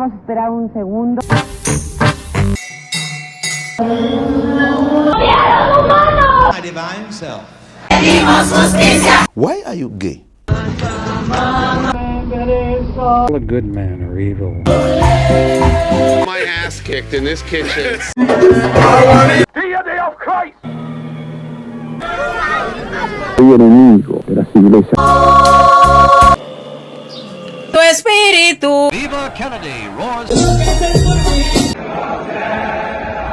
Vamos a esperar un segundo. My divine self. Why are you gay? A good man or evil. My ass kicked in this kitchen. Soy enemigo de la civilización. Tu espíritu. Viva Kennedy roars.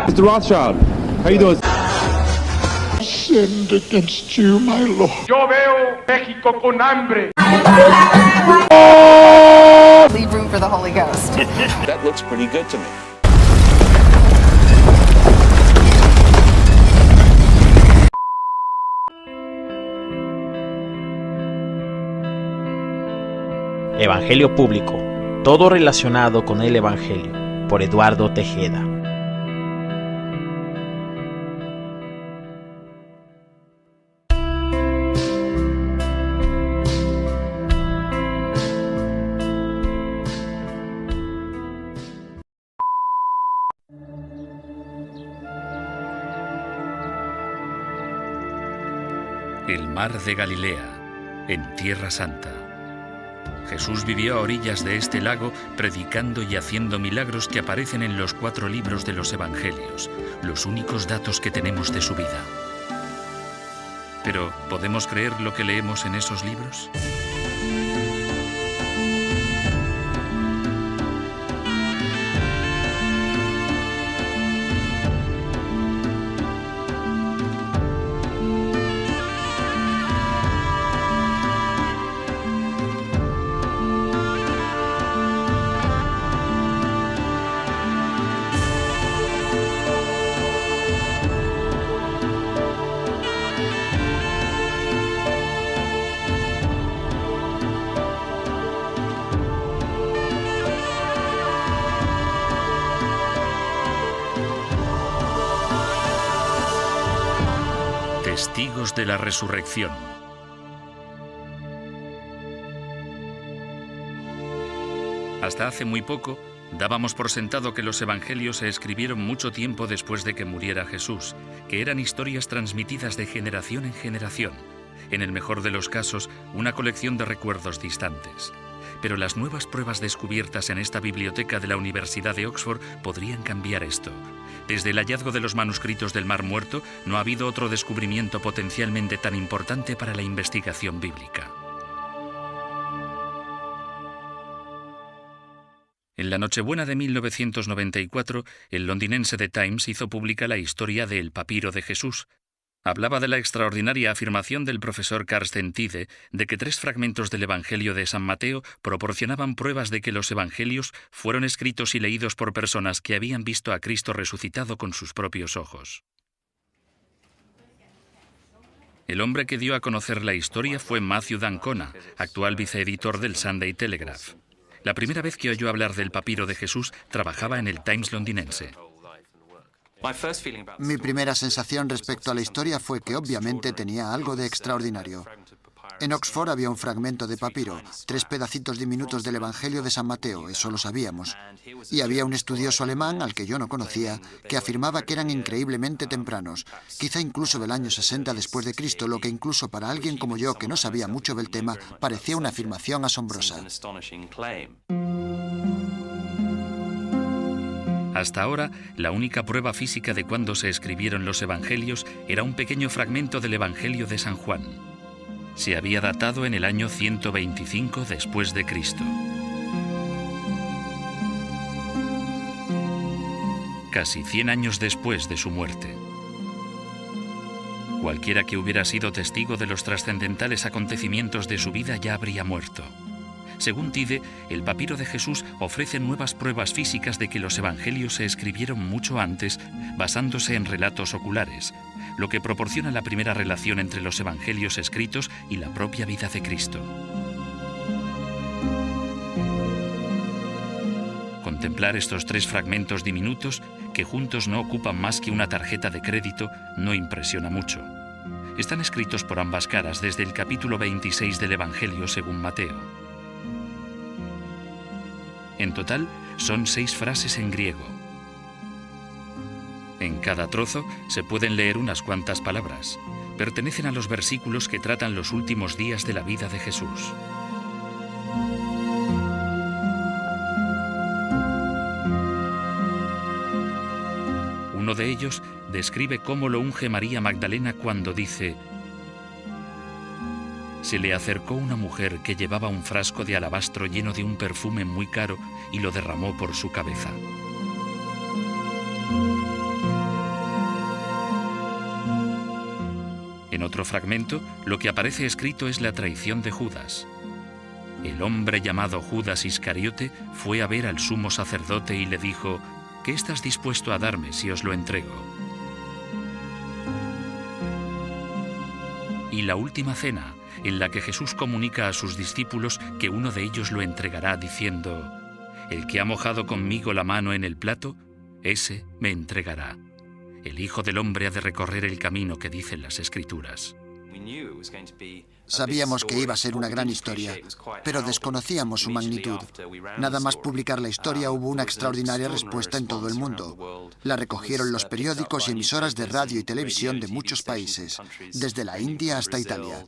Mr. Rothschild, how you doing? Sinned against you, my Lord. Yo veo México con hambre. Leave room for the Holy Ghost. That looks pretty good to me. Evangelio Público, todo relacionado con el Evangelio, por Eduardo Tejeda. El mar de Galilea, en Tierra Santa. Jesús vivió a orillas de este lago predicando y haciendo milagros que aparecen en los 4 libros de los Evangelios, los únicos datos que tenemos de su vida. Pero, ¿podemos creer lo que leemos en esos libros? Testigos de la Resurrección. Hasta hace muy poco, dábamos por sentado que los evangelios se escribieron mucho tiempo después de que muriera Jesús, que eran historias transmitidas de generación en generación, en el mejor de los casos, una colección de recuerdos distantes. Pero las nuevas pruebas descubiertas en esta biblioteca de la Universidad de Oxford podrían cambiar esto. Desde el hallazgo de los manuscritos del Mar Muerto, no ha habido otro descubrimiento potencialmente tan importante para la investigación bíblica. En la Nochebuena de 1994, el londinense The Times hizo pública la historia de El Papiro de Jesús. Hablaba de la extraordinaria afirmación del profesor Carsten Tide de que 3 fragmentos del Evangelio de San Mateo proporcionaban pruebas de que los Evangelios fueron escritos y leídos por personas que habían visto a Cristo resucitado con sus propios ojos. El hombre que dio a conocer la historia fue Matthew d'Ancona, actual viceeditor del Sunday Telegraph. La primera vez que oyó hablar del papiro de Jesús, trabajaba en el Times londinense. Mi primera sensación respecto a la historia fue que obviamente tenía algo de extraordinario. En Oxford había un fragmento de papiro, 3 pedacitos diminutos del Evangelio de San Mateo, eso lo sabíamos. Y había un estudioso alemán, al que yo no conocía, que afirmaba que eran increíblemente tempranos, quizá incluso del año 60 después de Cristo, lo que incluso para alguien como yo, que no sabía mucho del tema, parecía una afirmación asombrosa. Hasta ahora, la única prueba física de cuándo se escribieron los Evangelios era un pequeño fragmento del Evangelio de San Juan. Se había datado en el año 125 después de Cristo. Casi 100 años después de su muerte. Cualquiera que hubiera sido testigo de los trascendentales acontecimientos de su vida ya habría muerto. Según Tide, el papiro de Jesús ofrece nuevas pruebas físicas de que los evangelios se escribieron mucho antes, basándose en relatos oculares, lo que proporciona la primera relación entre los evangelios escritos y la propia vida de Cristo. Contemplar estos 3 fragmentos diminutos, que juntos no ocupan más que una tarjeta de crédito, no impresiona mucho. Están escritos por ambas caras desde el capítulo 26 del Evangelio según Mateo. En total, Son 6 frases en griego. En cada trozo se pueden leer unas cuantas palabras. Pertenecen a los versículos que tratan los últimos días de la vida de Jesús. Uno de ellos describe cómo lo unge María Magdalena cuando dice: se le acercó una mujer que llevaba un frasco de alabastro lleno de un perfume muy caro y lo derramó por su cabeza. En otro fragmento, lo que aparece escrito es la traición de Judas. El hombre llamado Judas Iscariote fue a ver al sumo sacerdote y le dijo: ¿qué estás dispuesto a darme si os lo entrego? Y la última cena, en la que Jesús comunica a sus discípulos que uno de ellos lo entregará diciendo: el que ha mojado conmigo la mano en el plato, ese me entregará. El Hijo del Hombre ha de recorrer el camino que dicen las Escrituras. Sabíamos que iba a ser una gran historia, pero desconocíamos su magnitud. Nada más publicar la historia hubo una extraordinaria respuesta en todo el mundo. La recogieron los periódicos y emisoras de radio y televisión de muchos países, desde la India hasta Italia.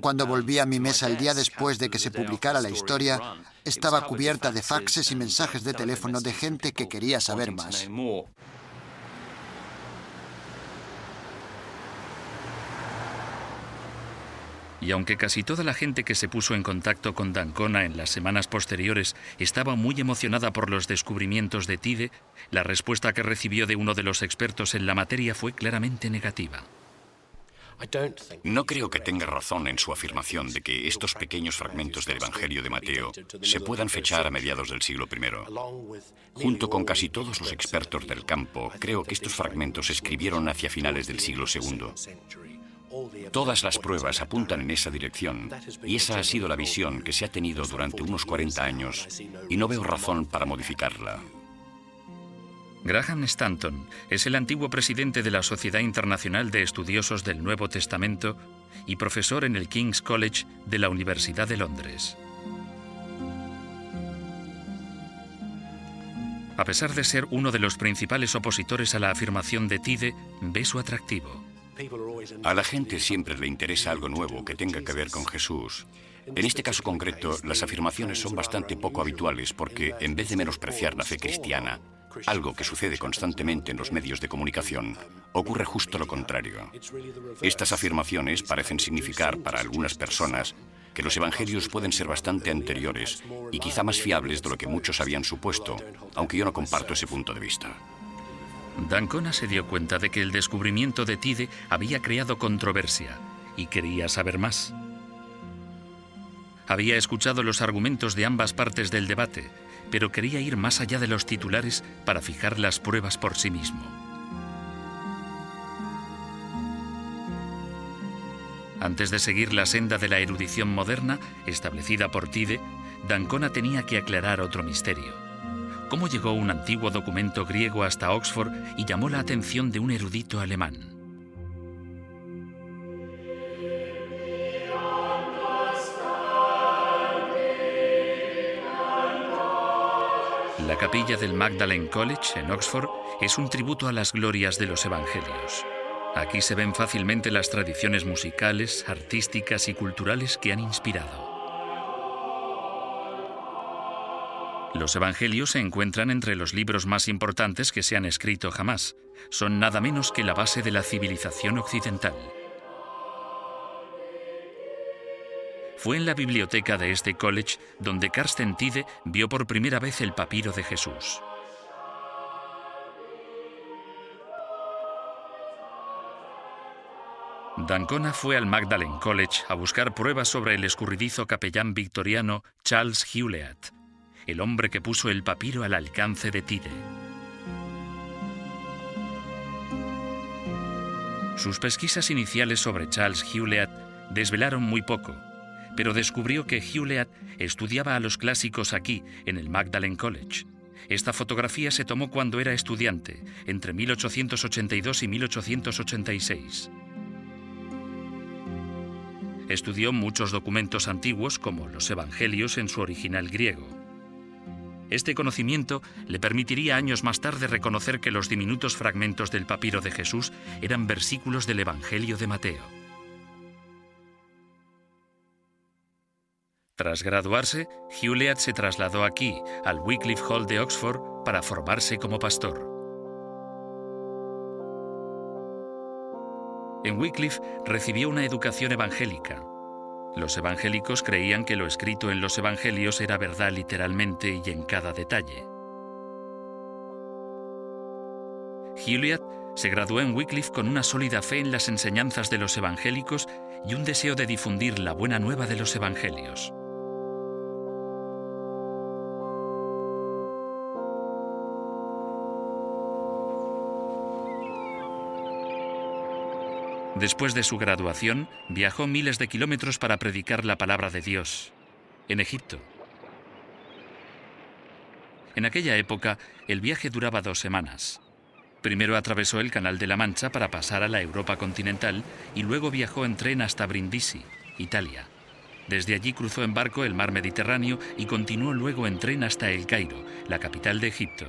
Cuando volví a mi mesa el día después de que se publicara la historia, estaba cubierta de faxes y mensajes de teléfono de gente que quería saber más. Y aunque casi toda la gente que se puso en contacto con d'Ancona en las semanas posteriores estaba muy emocionada por los descubrimientos de Tide, la respuesta que recibió de uno de los expertos en la materia fue claramente negativa. No creo que tenga razón en su afirmación de que estos pequeños fragmentos del Evangelio de Mateo se puedan fechar a mediados del siglo I. Junto con casi todos los expertos del campo, creo que estos fragmentos se escribieron hacia finales del siglo II. Todas las pruebas apuntan en esa dirección, y esa ha sido la visión que se ha tenido durante unos 40 años, y no veo razón para modificarla. Graham Stanton es el antiguo presidente de la Sociedad Internacional de Estudiosos del Nuevo Testamento y profesor en el King's College de la Universidad de Londres. A pesar de ser uno de los principales opositores a la afirmación de Tide, ve su atractivo. A la gente siempre le interesa algo nuevo que tenga que ver con Jesús. En este caso concreto, las afirmaciones son bastante poco habituales porque, en vez de menospreciar la fe cristiana, algo que sucede constantemente en los medios de comunicación, ocurre justo lo contrario. Estas afirmaciones parecen significar para algunas personas que los evangelios pueden ser bastante anteriores y quizá más fiables de lo que muchos habían supuesto, aunque yo no comparto ese punto de vista. d'Ancona se dio cuenta de que el descubrimiento de Tide había creado controversia y quería saber más. Había escuchado los argumentos de ambas partes del debate, pero quería ir más allá de los titulares para fijar las pruebas por sí mismo. Antes de seguir la senda de la erudición moderna, establecida por Tide, d'Ancona tenía que aclarar otro misterio. ¿Cómo llegó un antiguo documento griego hasta Oxford y llamó la atención de un erudito alemán? La capilla del Magdalen College, en Oxford, es un tributo a las glorias de los evangelios. Aquí se ven fácilmente las tradiciones musicales, artísticas y culturales que han inspirado. Los evangelios se encuentran entre los libros más importantes que se han escrito jamás. Son nada menos que la base de la civilización occidental. Fue en la biblioteca de este college donde Carsten Tide vio por primera vez el papiro de Jesús. d'Ancona fue al Magdalen College a buscar pruebas sobre el escurridizo capellán victoriano Charles Hewlett, el hombre que puso el papiro al alcance de Tide. Sus pesquisas iniciales sobre Charles Hewlett desvelaron muy poco, pero descubrió que Hewlett estudiaba a los clásicos aquí, en el Magdalen College. Esta fotografía se tomó cuando era estudiante, entre 1882 y 1886. Estudió muchos documentos antiguos, como los evangelios en su original griego. Este conocimiento le permitiría años más tarde reconocer que los diminutos fragmentos del papiro de Jesús eran versículos del Evangelio de Mateo. Tras graduarse, Hewlett se trasladó aquí, al Wycliffe Hall de Oxford, para formarse como pastor. En Wycliffe recibió una educación evangélica. Los evangélicos creían que lo escrito en los evangelios era verdad literalmente y en cada detalle. Hewlett se graduó en Wycliffe con una sólida fe en las enseñanzas de los evangélicos y un deseo de difundir la buena nueva de los evangelios. Después de su graduación, viajó miles de kilómetros para predicar la palabra de Dios, en Egipto. En aquella época, el viaje duraba 2 semanas. Primero atravesó el Canal de la Mancha para pasar a la Europa continental y luego viajó en tren hasta Brindisi, Italia. Desde allí cruzó en barco el mar Mediterráneo y continuó luego en tren hasta El Cairo, la capital de Egipto.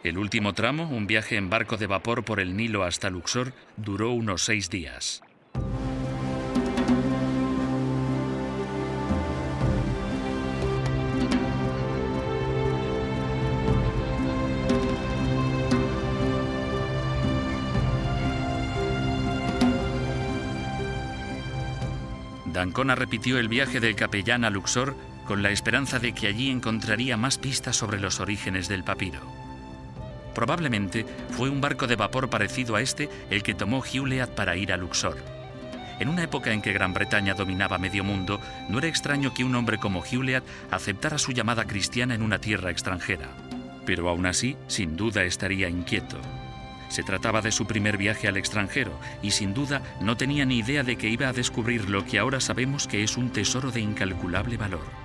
El último tramo, un viaje en barco de vapor por el Nilo hasta Luxor, duró unos 6 días. d'Ancona repitió el viaje del capellán a Luxor con la esperanza de que allí encontraría más pistas sobre los orígenes del papiro. Probablemente fue un barco de vapor parecido a este el que tomó Hewlett para ir a Luxor. En una época en que Gran Bretaña dominaba medio mundo, no era extraño que un hombre como Hewlett aceptara su llamada cristiana en una tierra extranjera. Pero aún así, sin duda estaría inquieto. Se trataba de su primer viaje al extranjero y sin duda no tenía ni idea de que iba a descubrir lo que ahora sabemos que es un tesoro de incalculable valor.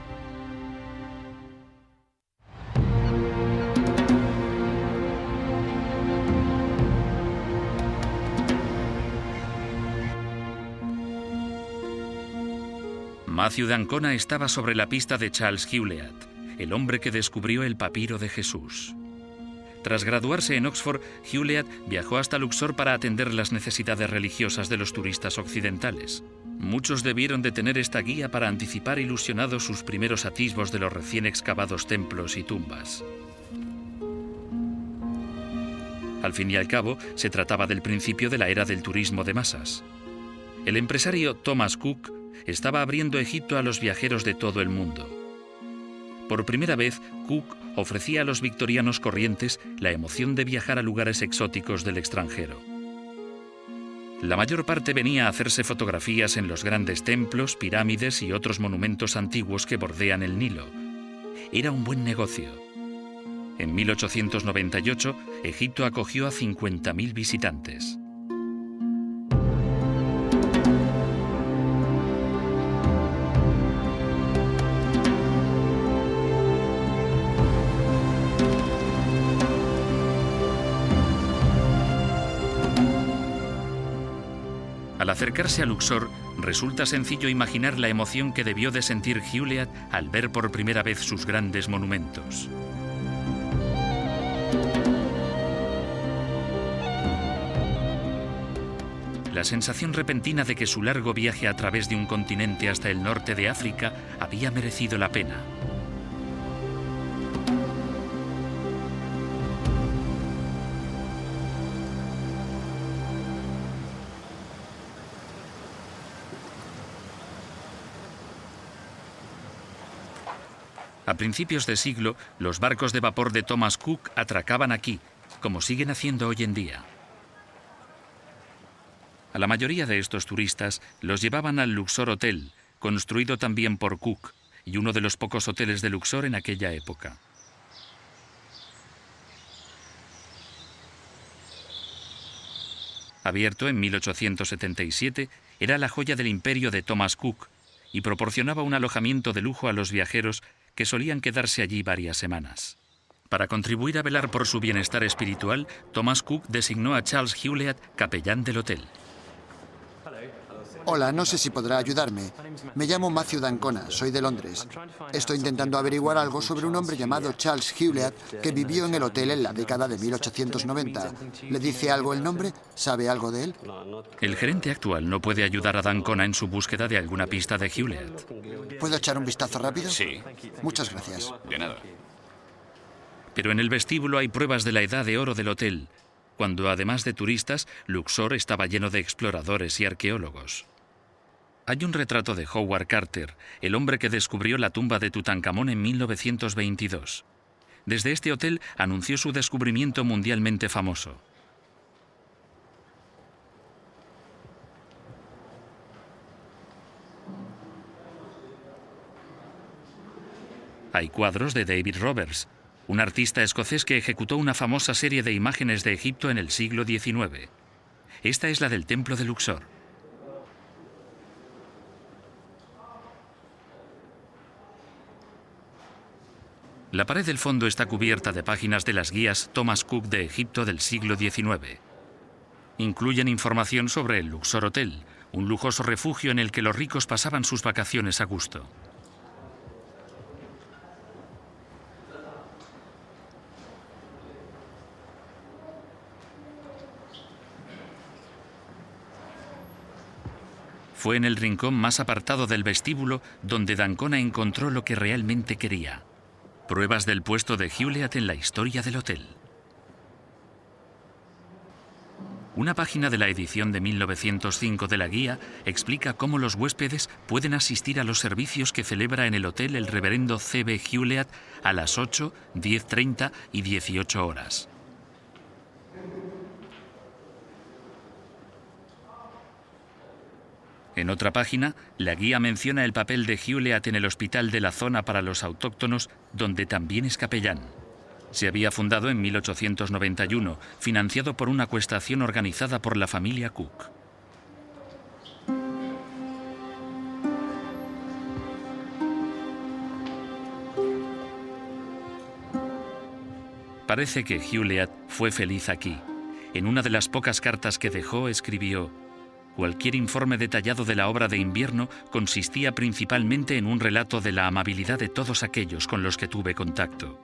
Matthew d'Ancona estaba sobre la pista de Charles Hewlett, el hombre que descubrió el papiro de Jesús. Tras graduarse en Oxford, Hewlett viajó hasta Luxor para atender las necesidades religiosas de los turistas occidentales. Muchos debieron de tener esta guía para anticipar ilusionados sus primeros atisbos de los recién excavados templos y tumbas. Al fin y al cabo, se trataba del principio de la era del turismo de masas. El empresario Thomas Cook estaba abriendo Egipto a los viajeros de todo el mundo. Por primera vez, Cook ofrecía a los victorianos corrientes la emoción de viajar a lugares exóticos del extranjero. La mayor parte venía a hacerse fotografías en los grandes templos, pirámides y otros monumentos antiguos que bordean el Nilo. Era un buen negocio. En 1898, Egipto acogió a 50.000 visitantes. Al acercarse a Luxor, resulta sencillo imaginar la emoción que debió de sentir Hewlett al ver por primera vez sus grandes monumentos. La sensación repentina de que su largo viaje a través de un continente hasta el norte de África había merecido la pena. A principios de siglo, los barcos de vapor de Thomas Cook atracaban aquí, como siguen haciendo hoy en día. A la mayoría de estos turistas los llevaban al Luxor Hotel, construido también por Cook, y uno de los pocos hoteles de Luxor en aquella época. Abierto en 1877, era la joya del imperio de Thomas Cook y proporcionaba un alojamiento de lujo a los viajeros que solían quedarse allí varias semanas. Para contribuir a velar por su bienestar espiritual, Thomas Cook designó a Charles Hewlett capellán del hotel. Hola, no sé si podrá ayudarme. Me llamo Matthew d'Ancona, soy de Londres. Estoy intentando averiguar algo sobre un hombre llamado Charles Hewlett que vivió en el hotel en la década de 1890. ¿Le dice algo el nombre? ¿Sabe algo de él? El gerente actual no puede ayudar a d'Ancona en su búsqueda de alguna pista de Hewlett. ¿Puedo echar un vistazo rápido? Sí. Muchas gracias. De nada. Pero en el vestíbulo hay pruebas de la edad de oro del hotel, cuando además de turistas, Luxor estaba lleno de exploradores y arqueólogos. Hay un retrato de Howard Carter, el hombre que descubrió la tumba de Tutankamón en 1922. Desde este hotel anunció su descubrimiento mundialmente famoso. Hay cuadros de David Roberts, un artista escocés que ejecutó una famosa serie de imágenes de Egipto en el siglo XIX. Esta es la del templo de Luxor. La pared del fondo está cubierta de páginas de las guías Thomas Cook de Egipto del siglo XIX. Incluyen información sobre el Luxor Hotel, un lujoso refugio en el que los ricos pasaban sus vacaciones a gusto. Fue en el rincón más apartado del vestíbulo donde d'Ancona encontró lo que realmente quería: pruebas del puesto de Hewlett en la historia del hotel. Una página de la edición de 1905 de la guía explica cómo los huéspedes pueden asistir a los servicios que celebra en el hotel el reverendo C.B. Hewlett a las 8, 10:30 y 18 horas. En otra página, la guía menciona el papel de Hewlett en el hospital de la zona para los autóctonos, donde también es capellán. Se había fundado en 1891, financiado por una acuestación organizada por la familia Cook. Parece que Hewlett fue feliz aquí. En una de las pocas cartas que dejó, escribió: cualquier informe detallado de la obra de invierno consistía principalmente en un relato de la amabilidad de todos aquellos con los que tuve contacto.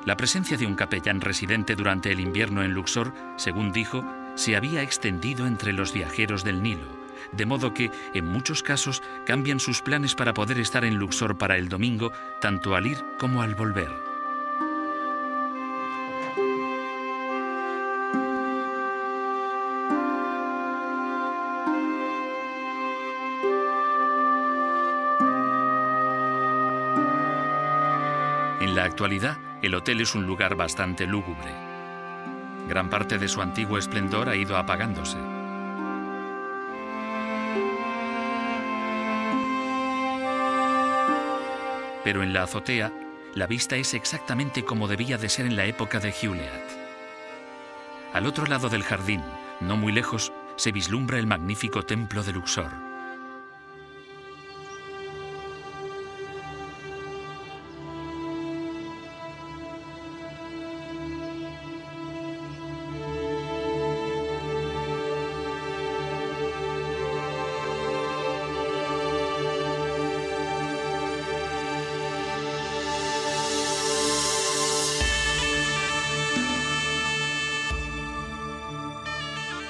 La presencia de un capellán residente durante el invierno en Luxor, según dijo, se había extendido entre los viajeros del Nilo, de modo que, en muchos casos, cambian sus planes para poder estar en Luxor para el domingo, tanto al ir como al volver. En la actualidad, el hotel es un lugar bastante lúgubre. Gran parte de su antiguo esplendor ha ido apagándose. Pero en la azotea, la vista es exactamente como debía de ser en la época de Hewlett. Al otro lado del jardín, no muy lejos, se vislumbra el magnífico templo de Luxor.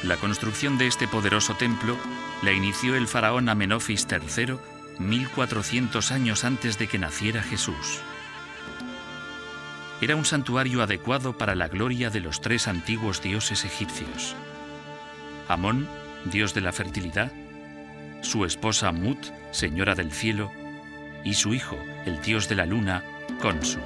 La construcción de este poderoso templo la inició el faraón Amenofis III 1400 años antes de que naciera Jesús. Era un santuario adecuado para la gloria de los tres antiguos dioses egipcios: Amón, dios de la fertilidad; su esposa Mut, señora del cielo; y su hijo, el dios de la luna, Khonsu.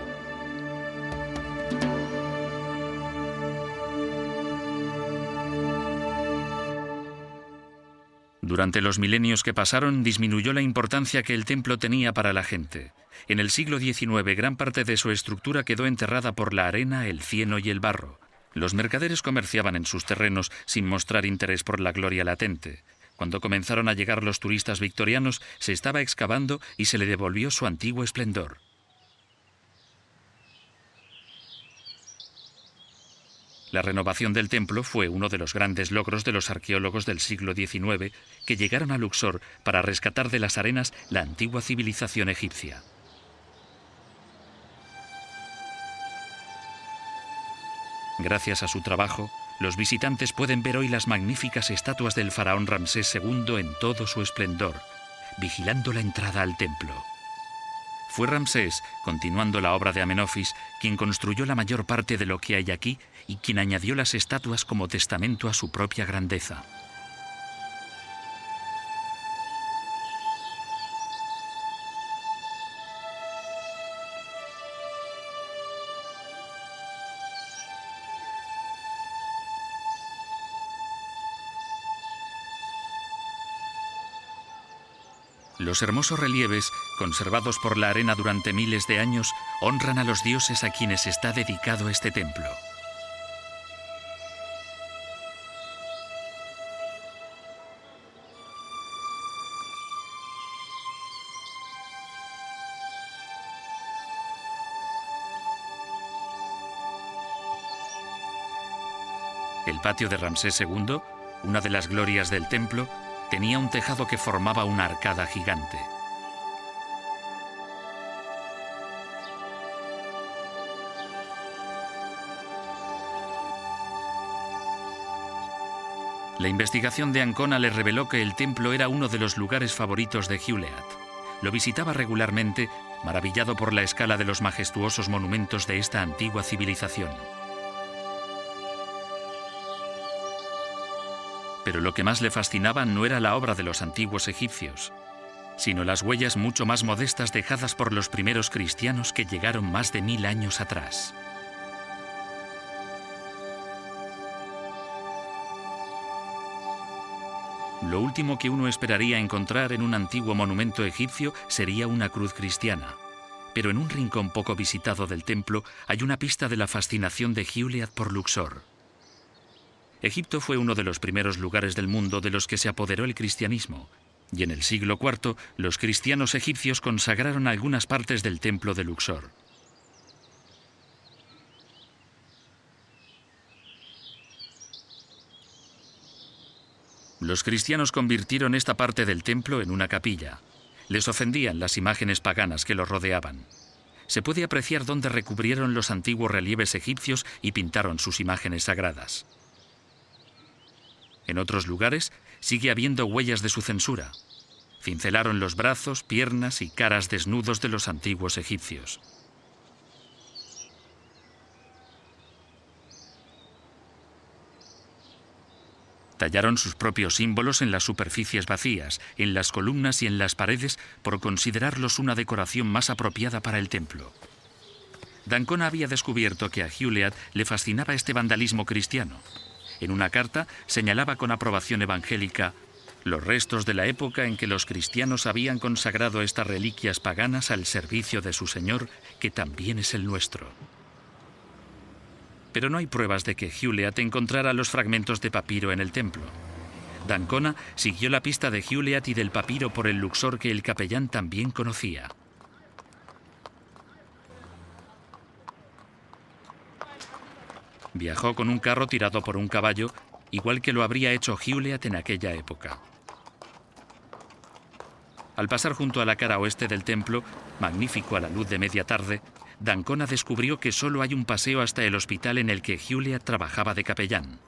Durante los milenios que pasaron, disminuyó la importancia que el templo tenía para la gente. En el siglo XIX, gran parte de su estructura quedó enterrada por la arena, el cieno y el barro. Los mercaderes comerciaban en sus terrenos sin mostrar interés por la gloria latente. Cuando comenzaron a llegar los turistas victorianos, se estaba excavando y se le devolvió su antiguo esplendor. La renovación del templo fue uno de los grandes logros de los arqueólogos del siglo XIX que llegaron a Luxor para rescatar de las arenas la antigua civilización egipcia. Gracias a su trabajo, los visitantes pueden ver hoy las magníficas estatuas del faraón Ramsés II en todo su esplendor, vigilando la entrada al templo. Fue Ramsés, continuando la obra de Amenofis, quien construyó la mayor parte de lo que hay aquí y quien añadió las estatuas como testamento a su propia grandeza. Los hermosos relieves, conservados por la arena durante miles de años, honran a los dioses a quienes está dedicado este templo. El patio de Ramsés II, una de las glorias del templo, tenía un tejado que formaba una arcada gigante. La investigación de Ancona le reveló que el templo era uno de los lugares favoritos de Hewlett. Lo visitaba regularmente, maravillado por la escala de los majestuosos monumentos de esta antigua civilización. Pero lo que más le fascinaba no era la obra de los antiguos egipcios, sino las huellas mucho más modestas dejadas por los primeros cristianos que llegaron más de 1000 años atrás. Lo último que uno esperaría encontrar en un antiguo monumento egipcio sería una cruz cristiana, pero en un rincón poco visitado del templo hay una pista de la fascinación de Hewlett por Luxor. Egipto fue uno de los primeros lugares del mundo de los que se apoderó el cristianismo, y en el siglo IV los cristianos egipcios consagraron algunas partes del templo de Luxor. Los cristianos convirtieron esta parte del templo en una capilla. Les ofendían las imágenes paganas que los rodeaban. Se puede apreciar dónde recubrieron los antiguos relieves egipcios y pintaron sus imágenes sagradas. En otros lugares sigue habiendo huellas de su censura. Cincelaron los brazos, piernas y caras desnudos de los antiguos egipcios. Tallaron sus propios símbolos en las superficies vacías, en las columnas y en las paredes por considerarlos una decoración más apropiada para el templo. D'Ancona había descubierto que a Hewlett le fascinaba este vandalismo cristiano. En una carta señalaba con aprobación evangélica los restos de la época en que los cristianos habían consagrado estas reliquias paganas al servicio de su Señor, que también es el nuestro. Pero no hay pruebas de que Hewlett encontrara los fragmentos de papiro en el templo. D'Ancona siguió la pista de Hewlett y del papiro por el Luxor que el capellán también conocía. Viajó con un carro tirado por un caballo, igual que lo habría hecho Hewlett en aquella época. Al pasar junto a la cara oeste del templo, magnífico a la luz de media tarde, D'Ancona descubrió que solo hay un paseo hasta el hospital en el que Hewlett trabajaba de capellán.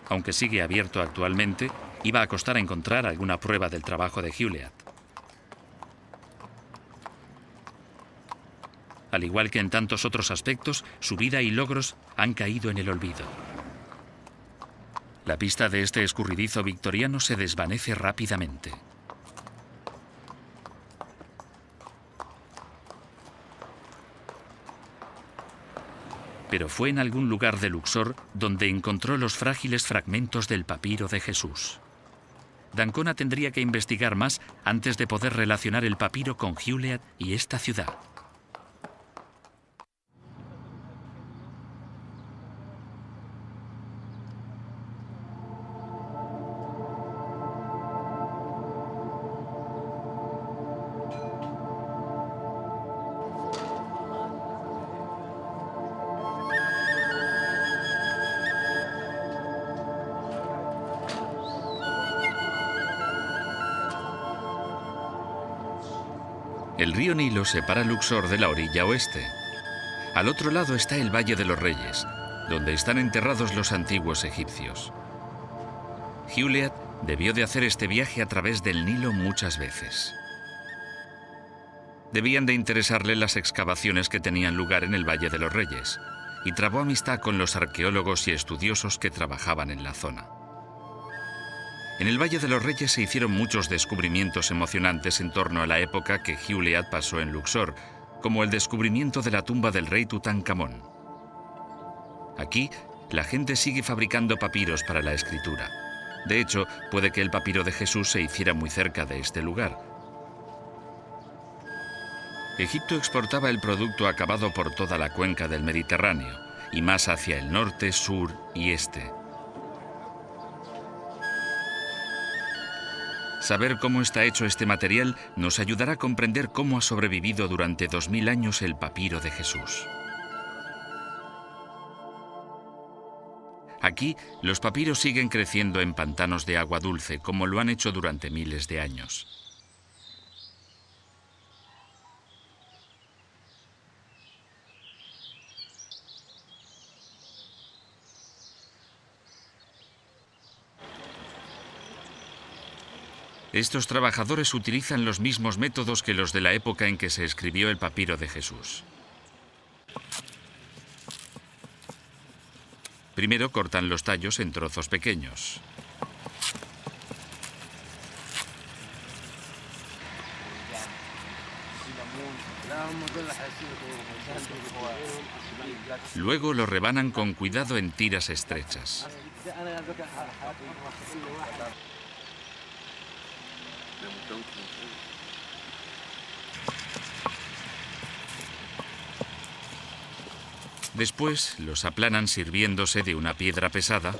Aunque sigue abierto actualmente, iba a costar encontrar alguna prueba del trabajo de Hewlett. Al igual que en tantos otros aspectos, su vida y logros han caído en el olvido. La pista de este escurridizo victoriano se desvanece rápidamente. Pero fue en algún lugar de Luxor donde encontró los frágiles fragmentos del papiro de Jesús. D'Ancona tendría que investigar más antes de poder relacionar el papiro con Hewlett y esta ciudad. El río Nilo separa Luxor de la orilla oeste. Al otro lado está el Valle de los Reyes, donde están enterrados los antiguos egipcios. Hewlett debió de hacer este viaje a través del Nilo muchas veces. Debían de interesarle las excavaciones que tenían lugar en el Valle de los Reyes, y trabó amistad con los arqueólogos y estudiosos que trabajaban en la zona. En el Valle de los Reyes se hicieron muchos descubrimientos emocionantes en torno a la época que Hewlett pasó en Luxor, como el descubrimiento de la tumba del rey Tutankamón. Aquí, la gente sigue fabricando papiros para la escritura. De hecho, puede que el papiro de Jesús se hiciera muy cerca de este lugar. Egipto exportaba el producto acabado por toda la cuenca del Mediterráneo, y más hacia el norte, sur y este. Saber cómo está hecho este material nos ayudará a comprender cómo ha sobrevivido durante 2000 años el papiro de Jesús. Aquí, los papiros siguen creciendo en pantanos de agua dulce, como lo han hecho durante miles de años. Estos trabajadores utilizan los mismos métodos que los de la época en que se escribió el papiro de Jesús. Primero cortan los tallos en trozos pequeños. Luego lo rebanan con cuidado en tiras estrechas. Después los aplanan sirviéndose de una piedra pesada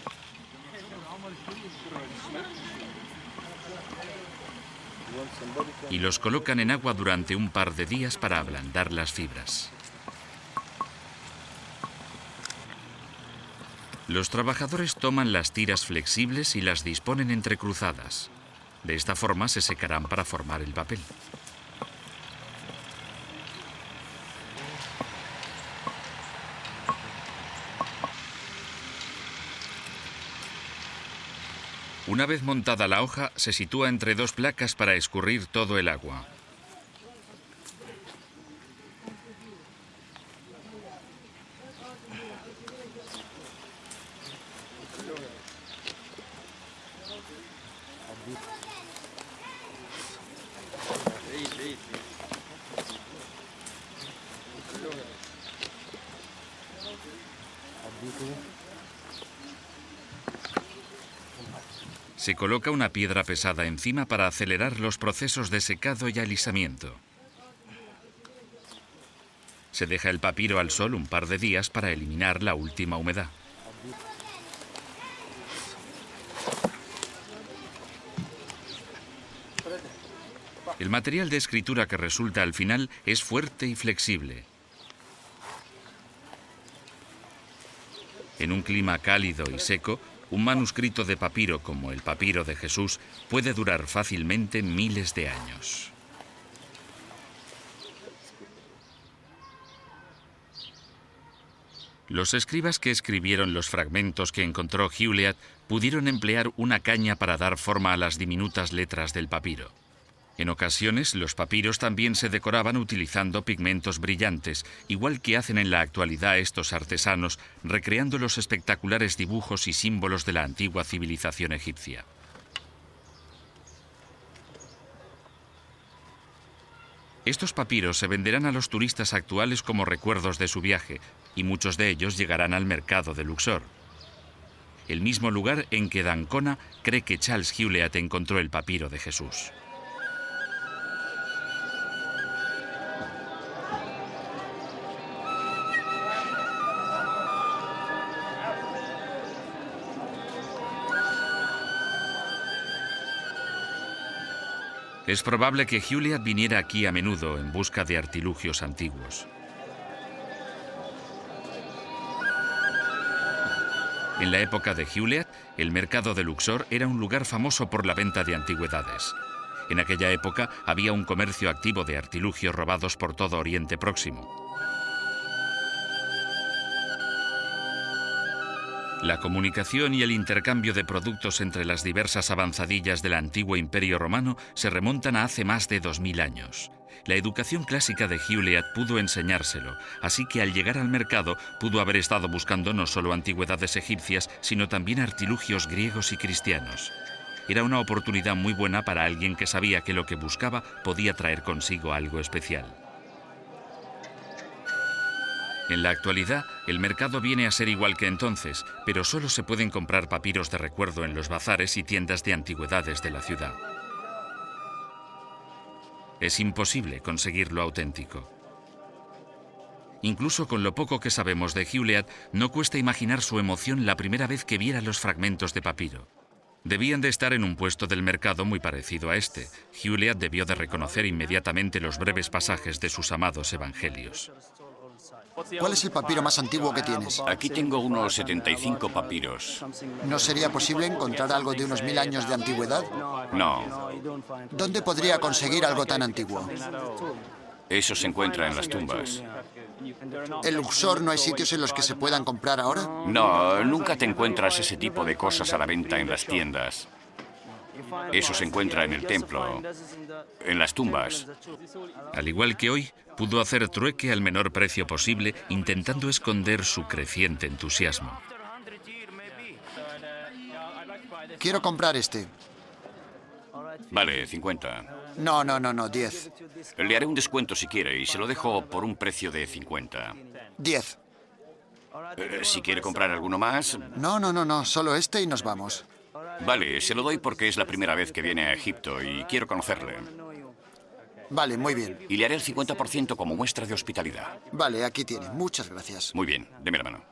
y los colocan en agua durante un par de días para ablandar las fibras. Los trabajadores toman las tiras flexibles y las disponen entrecruzadas. De esta forma se secarán para formar el papel. Una vez montada la hoja, se sitúa entre dos placas para escurrir todo el agua. Se coloca una piedra pesada encima para acelerar los procesos de secado y alisamiento. Se deja el papiro al sol un par de días para eliminar la última humedad. El material de escritura que resulta al final es fuerte y flexible. En un clima cálido y seco, un manuscrito de papiro como el papiro de Jesús puede durar fácilmente miles de años. Los escribas que escribieron los fragmentos que encontró Hewlett pudieron emplear una caña para dar forma a las diminutas letras del papiro. En ocasiones, los papiros también se decoraban utilizando pigmentos brillantes, igual que hacen en la actualidad estos artesanos, recreando los espectaculares dibujos y símbolos de la antigua civilización egipcia. Estos papiros se venderán a los turistas actuales como recuerdos de su viaje, y muchos de ellos llegarán al mercado de Luxor, el mismo lugar en que d'Ancona cree que Charles Hewlett encontró el papiro de Jesús. Es probable que Hewlett viniera aquí a menudo en busca de artilugios antiguos. En la época de Hewlett, el mercado de Luxor era un lugar famoso por la venta de antigüedades. En aquella época había un comercio activo de artilugios robados por todo Oriente Próximo. La comunicación y el intercambio de productos entre las diversas avanzadillas del antiguo Imperio Romano se remontan a hace más de 2000 años. La educación clásica de Hewlett pudo enseñárselo, así que al llegar al mercado pudo haber estado buscando no solo antigüedades egipcias, sino también artilugios griegos y cristianos. Era una oportunidad muy buena para alguien que sabía que lo que buscaba podía traer consigo algo especial. En la actualidad, el mercado viene a ser igual que entonces, pero solo se pueden comprar papiros de recuerdo en los bazares y tiendas de antigüedades de la ciudad. Es imposible conseguir lo auténtico. Incluso con lo poco que sabemos de Hewlett, no cuesta imaginar su emoción la primera vez que viera los fragmentos de papiro. Debían de estar en un puesto del mercado muy parecido a este. Hewlett debió de reconocer inmediatamente los breves pasajes de sus amados evangelios. ¿Cuál es el papiro más antiguo que tienes? Aquí tengo unos 75 papiros. ¿No sería posible encontrar algo de unos 1000 años de antigüedad? No, ¿Dónde podría conseguir algo tan antiguo? eso se encuentra en las tumbas. ¿En Luxor no hay sitios en los que se puedan comprar ahora? No, nunca te encuentras ese tipo de cosas a la venta en las tiendas. Eso se encuentra en el templo, en las tumbas. Al igual que hoy, pudo hacer trueque al menor precio posible, intentando esconder su creciente entusiasmo. Quiero comprar este. Vale, 50. No, 10. Le haré un descuento si quiere y se lo dejo por un precio de 50. 10. Si quiere comprar alguno más... No, solo este y nos vamos. Vale, se lo doy porque es la primera vez que viene a Egipto y quiero conocerle. Vale, muy bien. Y le haré el 50% como muestra de hospitalidad. Vale, aquí tiene. Muchas gracias. Muy bien, deme la mano.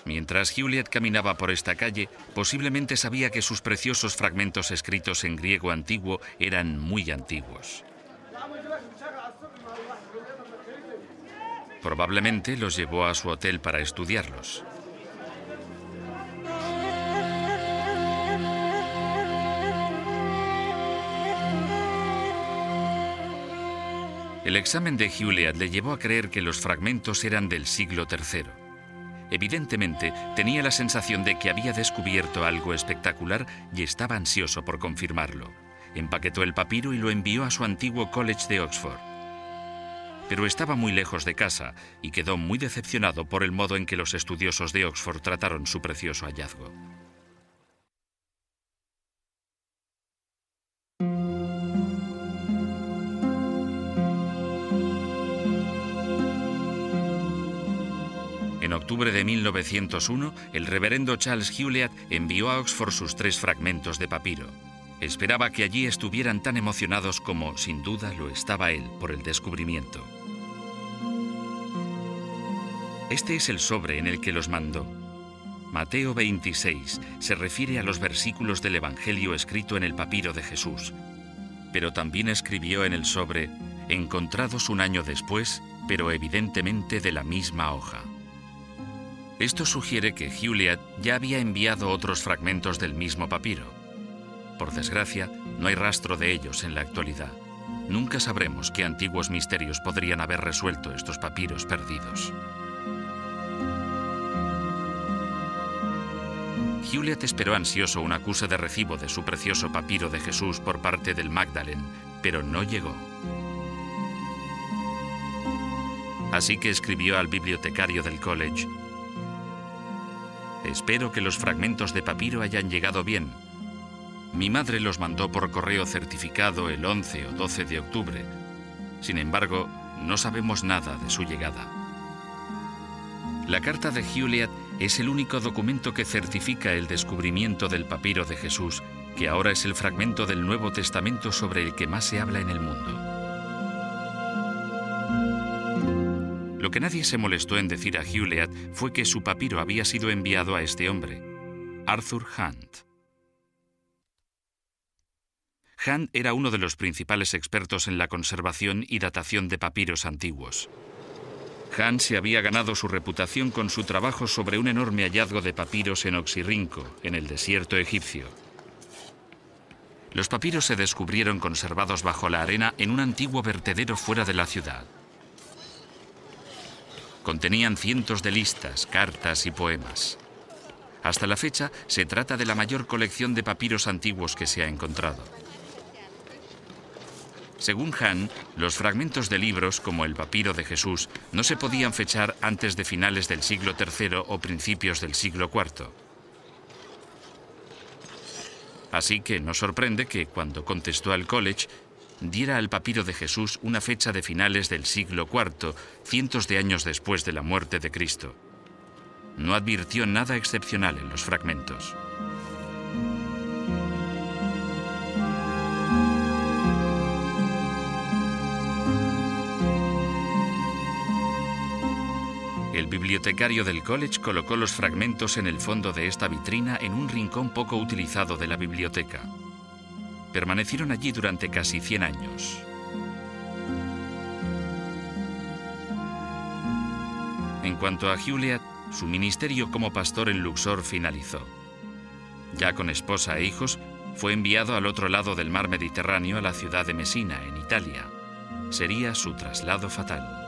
Mientras Hewlett caminaba por esta calle, posiblemente sabía que sus preciosos fragmentos escritos en griego antiguo eran muy antiguos. Probablemente los llevó a su hotel para estudiarlos. El examen de Hewlett le llevó a creer que los fragmentos eran del siglo III. Evidentemente, tenía la sensación de que había descubierto algo espectacular y estaba ansioso por confirmarlo. Empaquetó el papiro y lo envió a su antiguo college de Oxford. Pero estaba muy lejos de casa y quedó muy decepcionado por el modo en que los estudiosos de Oxford trataron su precioso hallazgo. En octubre de 1901, el reverendo Charles Hewlett envió a Oxford sus 3 fragmentos de papiro. Esperaba que allí estuvieran tan emocionados como, sin duda, lo estaba él por el descubrimiento. Este es el sobre en el que los mandó. Mateo 26 se refiere a los versículos del Evangelio escrito en el papiro de Jesús, pero también escribió en el sobre, encontrados un año después, pero evidentemente de la misma hoja. Esto sugiere que Hewlett ya había enviado otros fragmentos del mismo papiro. Por desgracia, no hay rastro de ellos en la actualidad. Nunca sabremos qué antiguos misterios podrían haber resuelto estos papiros perdidos. Hewlett esperó ansioso un acuse de recibo de su precioso papiro de Jesús por parte del Magdalen, pero no llegó. Así que escribió al bibliotecario del college: «Espero que los fragmentos de papiro hayan llegado bien. Mi madre los mandó por correo certificado el 11 o 12 de octubre. Sin embargo, no sabemos nada de su llegada». La carta de Hewlett es el único documento que certifica el descubrimiento del papiro de Jesús, que ahora es el fragmento del Nuevo Testamento sobre el que más se habla en el mundo. Lo que nadie se molestó en decir a Hewlett fue que su papiro había sido enviado a este hombre, Arthur Hunt. Hunt era uno de los principales expertos en la conservación y datación de papiros antiguos. Han se había ganado su reputación con su trabajo sobre un enorme hallazgo de papiros en Oxirrinco, en el desierto egipcio. Los papiros se descubrieron conservados bajo la arena en un antiguo vertedero fuera de la ciudad. Contenían cientos de listas, cartas y poemas. Hasta la fecha, se trata de la mayor colección de papiros antiguos que se ha encontrado. Según Han, los fragmentos de libros, como el papiro de Jesús, no se podían fechar antes de finales del siglo III o principios del siglo IV. Así que no sorprende que, cuando contestó al college, diera al papiro de Jesús una fecha de finales del siglo IV, cientos de años después de la muerte de Cristo. No advirtió nada excepcional en los fragmentos. El bibliotecario del college colocó los fragmentos en el fondo de esta vitrina en un rincón poco utilizado de la biblioteca. Permanecieron allí durante casi 100 años. En cuanto a Juliet, su ministerio como pastor en Luxor finalizó. Ya con esposa e hijos, fue enviado al otro lado del mar Mediterráneo a la ciudad de Mesina, en Italia. Sería su traslado fatal.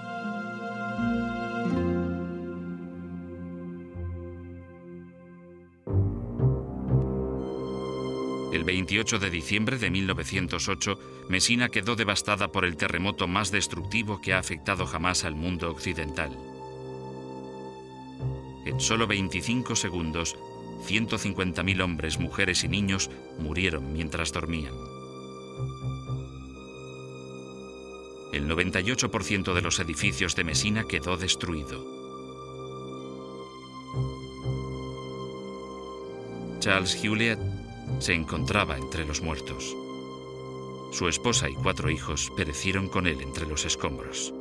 El 28 de diciembre de 1908, Mesina quedó devastada por el terremoto más destructivo que ha afectado jamás al mundo occidental. En solo 25 segundos, 150.000 hombres, mujeres y niños murieron mientras dormían. El 98% de los edificios de Mesina quedó destruido. Charles Juliet se encontraba entre los muertos. Su esposa y 4 hijos perecieron con él entre los escombros.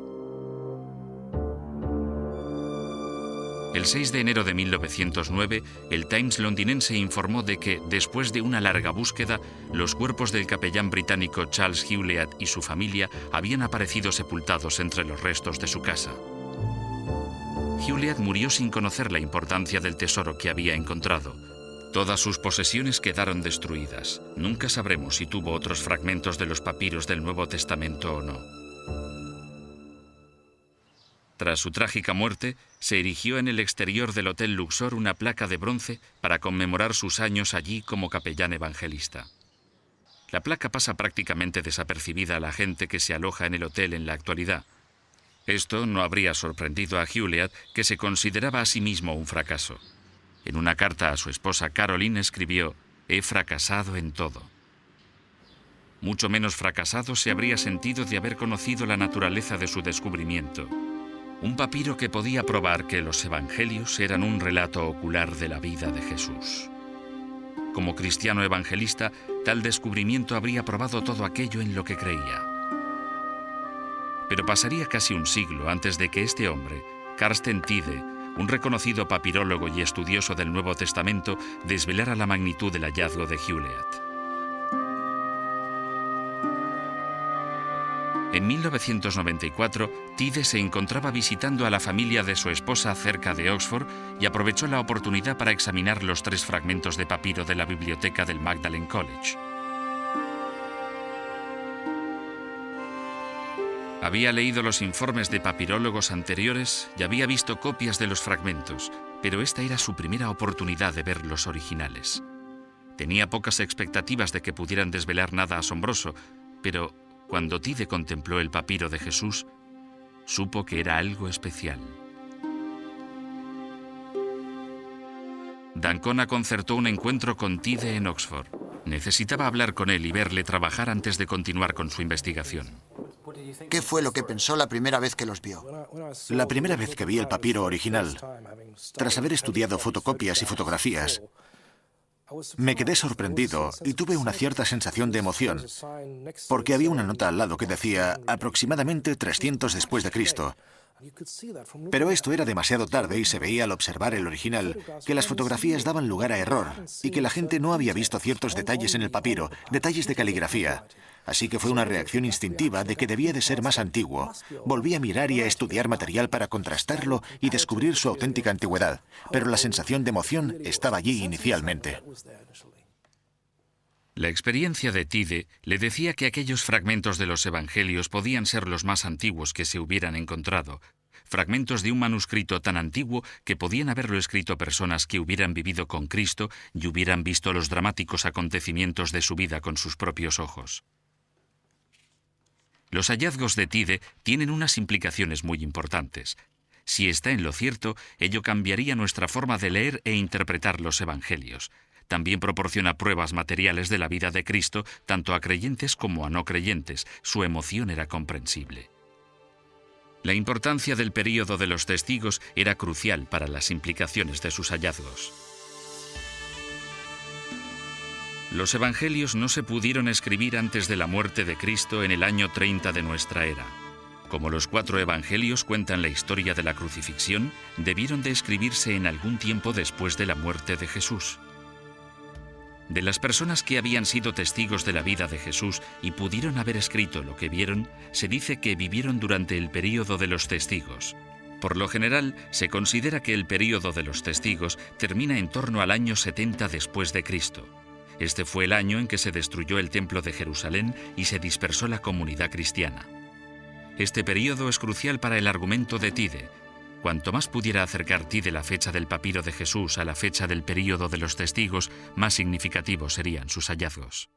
El 6 de enero de 1909, el Times londinense informó de que, después de una larga búsqueda, los cuerpos del capellán británico Charles Juliet y su familia habían aparecido sepultados entre los restos de su casa. Juliet murió sin conocer la importancia del tesoro que había encontrado. Todas sus posesiones quedaron destruidas. Nunca sabremos si tuvo otros fragmentos de los papiros del Nuevo Testamento o no. Tras su trágica muerte, se erigió en el exterior del Hotel Luxor una placa de bronce para conmemorar sus años allí como capellán evangelista. La placa pasa prácticamente desapercibida a la gente que se aloja en el hotel en la actualidad. Esto no habría sorprendido a Juliet, que se consideraba a sí mismo un fracaso. En una carta a su esposa Caroline escribió: «He fracasado en todo». Mucho menos fracasado se habría sentido de haber conocido la naturaleza de su descubrimiento. Un papiro que podía probar que los evangelios eran un relato ocular de la vida de Jesús. Como cristiano evangelista, tal descubrimiento habría probado todo aquello en lo que creía. Pero pasaría casi un siglo antes de que este hombre, Carsten Tide, un reconocido papirólogo y estudioso del Nuevo Testamento, desvelara la magnitud del hallazgo de Juliet. En 1994, Tide se encontraba visitando a la familia de su esposa cerca de Oxford y aprovechó la oportunidad para examinar los 3 fragmentos de papiro de la biblioteca del Magdalen College. Había leído los informes de papirólogos anteriores y había visto copias de los fragmentos, pero esta era su primera oportunidad de ver los originales. Tenía pocas expectativas de que pudieran desvelar nada asombroso, pero cuando Tide contempló el papiro de Jesús, supo que era algo especial. D'Ancona concertó un encuentro con Tide en Oxford. Necesitaba hablar con él y verle trabajar antes de continuar con su investigación. ¿Qué fue lo que pensó la primera vez que los vio? La primera vez que vi el papiro original, tras haber estudiado fotocopias y fotografías, me quedé sorprendido y tuve una cierta sensación de emoción, porque había una nota al lado que decía aproximadamente 300 después de Cristo, Pero esto era demasiado tarde y se veía al observar el original que las fotografías daban lugar a error y que la gente no había visto ciertos detalles en el papiro, detalles de caligrafía. Así que fue una reacción instintiva de que debía de ser más antiguo. Volví a mirar y a estudiar material para contrastarlo y descubrir su auténtica antigüedad, pero la sensación de emoción estaba allí inicialmente. La experiencia de Tide le decía que aquellos fragmentos de los evangelios podían ser los más antiguos que se hubieran encontrado, fragmentos de un manuscrito tan antiguo que podían haberlo escrito personas que hubieran vivido con Cristo y hubieran visto los dramáticos acontecimientos de su vida con sus propios ojos. Los hallazgos de Tide tienen unas implicaciones muy importantes. Si está en lo cierto, ello cambiaría nuestra forma de leer e interpretar los evangelios. También proporciona pruebas materiales de la vida de Cristo, tanto a creyentes como a no creyentes. Su emoción era comprensible. La importancia del período de los testigos era crucial para las implicaciones de sus hallazgos. Los evangelios no se pudieron escribir antes de la muerte de Cristo en el año 30 de nuestra era. Como los 4 evangelios cuentan la historia de la crucifixión, debieron de escribirse en algún tiempo después de la muerte de Jesús. De las personas que habían sido testigos de la vida de Jesús y pudieron haber escrito lo que vieron, se dice que vivieron durante el período de los testigos. Por lo general, se considera que el período de los testigos termina en torno al año 70 después de Cristo. Este fue el año en que se destruyó el templo de Jerusalén y se dispersó la comunidad cristiana. Este período es crucial para el argumento de Tide. Cuanto más pudiera acercar Tide la fecha del papiro de Jesús a la fecha del período de los testigos, más significativos serían sus hallazgos.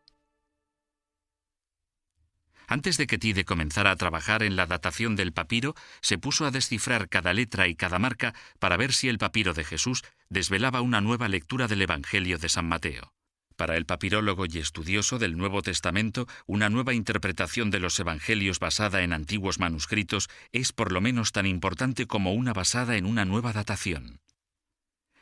Antes de que Tide comenzara a trabajar en la datación del papiro, se puso a descifrar cada letra y cada marca para ver si el papiro de Jesús desvelaba una nueva lectura del Evangelio de San Mateo. Para el papirólogo y estudioso del Nuevo Testamento, una nueva interpretación de los evangelios basada en antiguos manuscritos es por lo menos tan importante como una basada en una nueva datación.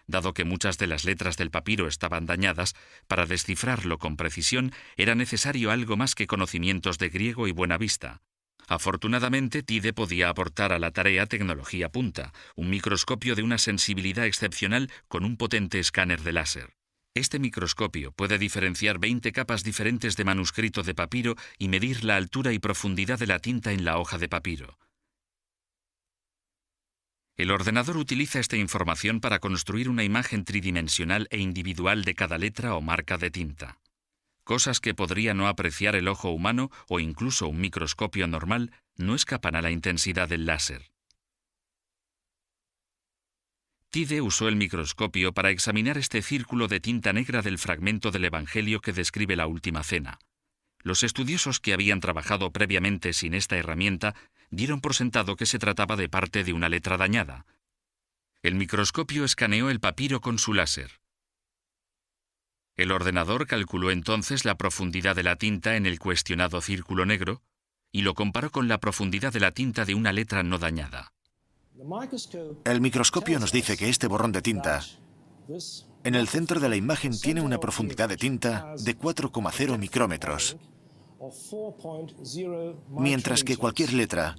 Dado que muchas de las letras del papiro estaban dañadas, para descifrarlo con precisión era necesario algo más que conocimientos de griego y buena vista. Afortunadamente, Tide podía aportar a la tarea tecnología punta, un microscopio de una sensibilidad excepcional con un potente escáner de láser. Este microscopio puede diferenciar 20 capas diferentes de manuscrito de papiro y medir la altura y profundidad de la tinta en la hoja de papiro. El ordenador utiliza esta información para construir una imagen tridimensional e individual de cada letra o marca de tinta. Cosas que podría no apreciar el ojo humano o incluso un microscopio normal no escapan a la intensidad del láser. Tide usó el microscopio para examinar este círculo de tinta negra del fragmento del Evangelio que describe la Última Cena. Los estudiosos que habían trabajado previamente sin esta herramienta dieron por sentado que se trataba de parte de una letra dañada. El microscopio escaneó el papiro con su láser. El ordenador calculó entonces la profundidad de la tinta en el cuestionado círculo negro y lo comparó con la profundidad de la tinta de una letra no dañada. El microscopio nos dice que este borrón de tinta en el centro de la imagen tiene una profundidad de tinta de 4,0 micrómetros, mientras que cualquier letra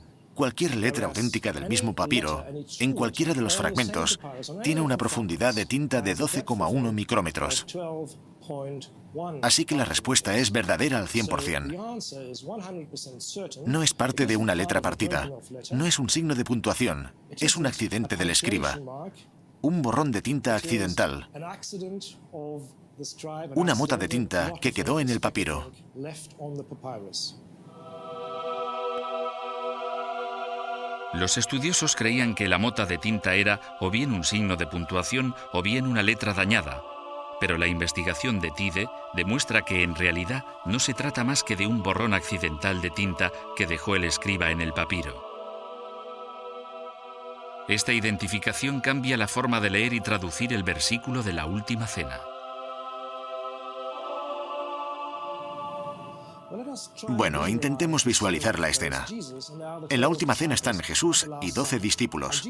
auténtica del mismo papiro, en cualquiera de los fragmentos, tiene una profundidad de tinta de 12,1 micrómetros. Así que la respuesta es verdadera al 100%. No es parte de una letra partida, no es un signo de puntuación, es un accidente del escriba, un borrón de tinta accidental, una mota de tinta que quedó en el papiro. Los estudiosos creían que la mota de tinta era o bien un signo de puntuación o bien una letra dañada, pero la investigación de Tide demuestra que en realidad no se trata más que de un borrón accidental de tinta que dejó el escriba en el papiro. Esta identificación cambia la forma de leer y traducir el versículo de la Última Cena. Bueno, intentemos visualizar la escena. En la Última Cena están Jesús y 12 discípulos.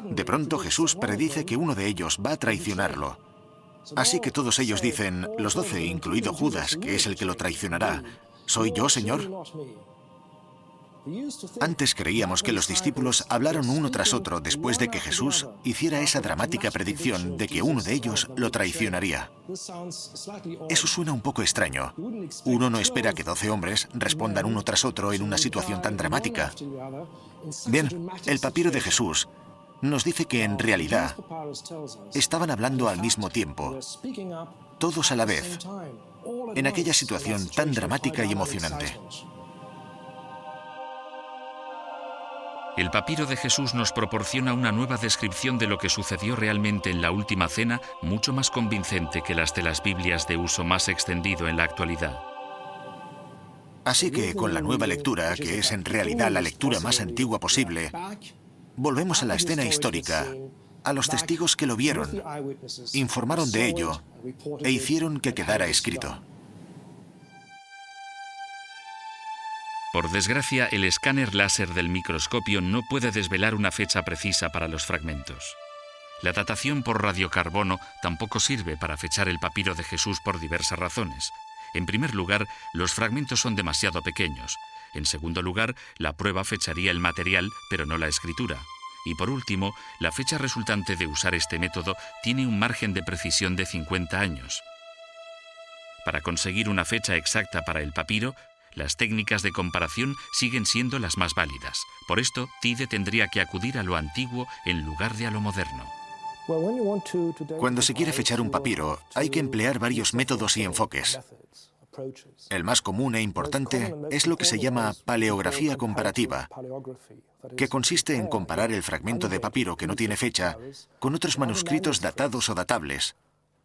De pronto Jesús predice que uno de ellos va a traicionarlo. Así que todos ellos dicen, los 12, incluido Judas, que es el que lo traicionará, ¿soy yo, Señor? Antes creíamos que los discípulos hablaron uno tras otro después de que Jesús hiciera esa dramática predicción de que uno de ellos lo traicionaría. Eso suena un poco extraño. Uno no espera que 12 hombres respondan uno tras otro en una situación tan dramática. Bien, el papiro de Jesús nos dice que en realidad estaban hablando al mismo tiempo, todos a la vez, en aquella situación tan dramática y emocionante. El papiro de Jesús nos proporciona una nueva descripción de lo que sucedió realmente en la última cena, mucho más convincente que las de las Biblias de uso más extendido en la actualidad. Así que con la nueva lectura, que es en realidad la lectura más antigua posible, volvemos a la escena histórica, a los testigos que lo vieron, informaron de ello e hicieron que quedara escrito. Por desgracia, el escáner láser del microscopio no puede desvelar una fecha precisa para los fragmentos. La datación por radiocarbono tampoco sirve para fechar el papiro de Jesús por diversas razones. En primer lugar, los fragmentos son demasiado pequeños. En segundo lugar, la prueba fecharía el material, pero no la escritura. Y por último, la fecha resultante de usar este método tiene un margen de precisión de 50 años. Para conseguir una fecha exacta para el papiro, las técnicas de comparación siguen siendo las más válidas. Por esto, Tide tendría que acudir a lo antiguo en lugar de a lo moderno. Cuando se quiere fechar un papiro, hay que emplear varios métodos y enfoques. El más común e importante es lo que se llama paleografía comparativa, que consiste en comparar el fragmento de papiro que no tiene fecha con otros manuscritos datados o datables,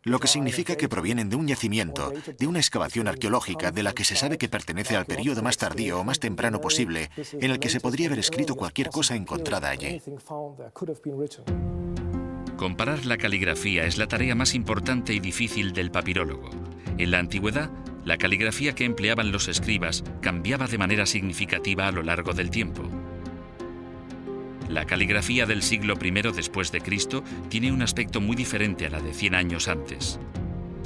lo que significa que provienen de un yacimiento, de una excavación arqueológica de la que se sabe que pertenece al período más tardío o más temprano posible, en el que se podría haber escrito cualquier cosa encontrada allí. Comparar la caligrafía es la tarea más importante y difícil del papirólogo. En la antigüedad, la caligrafía que empleaban los escribas cambiaba de manera significativa a lo largo del tiempo. La caligrafía del siglo I después de Cristo tiene un aspecto muy diferente a la de 100 años antes.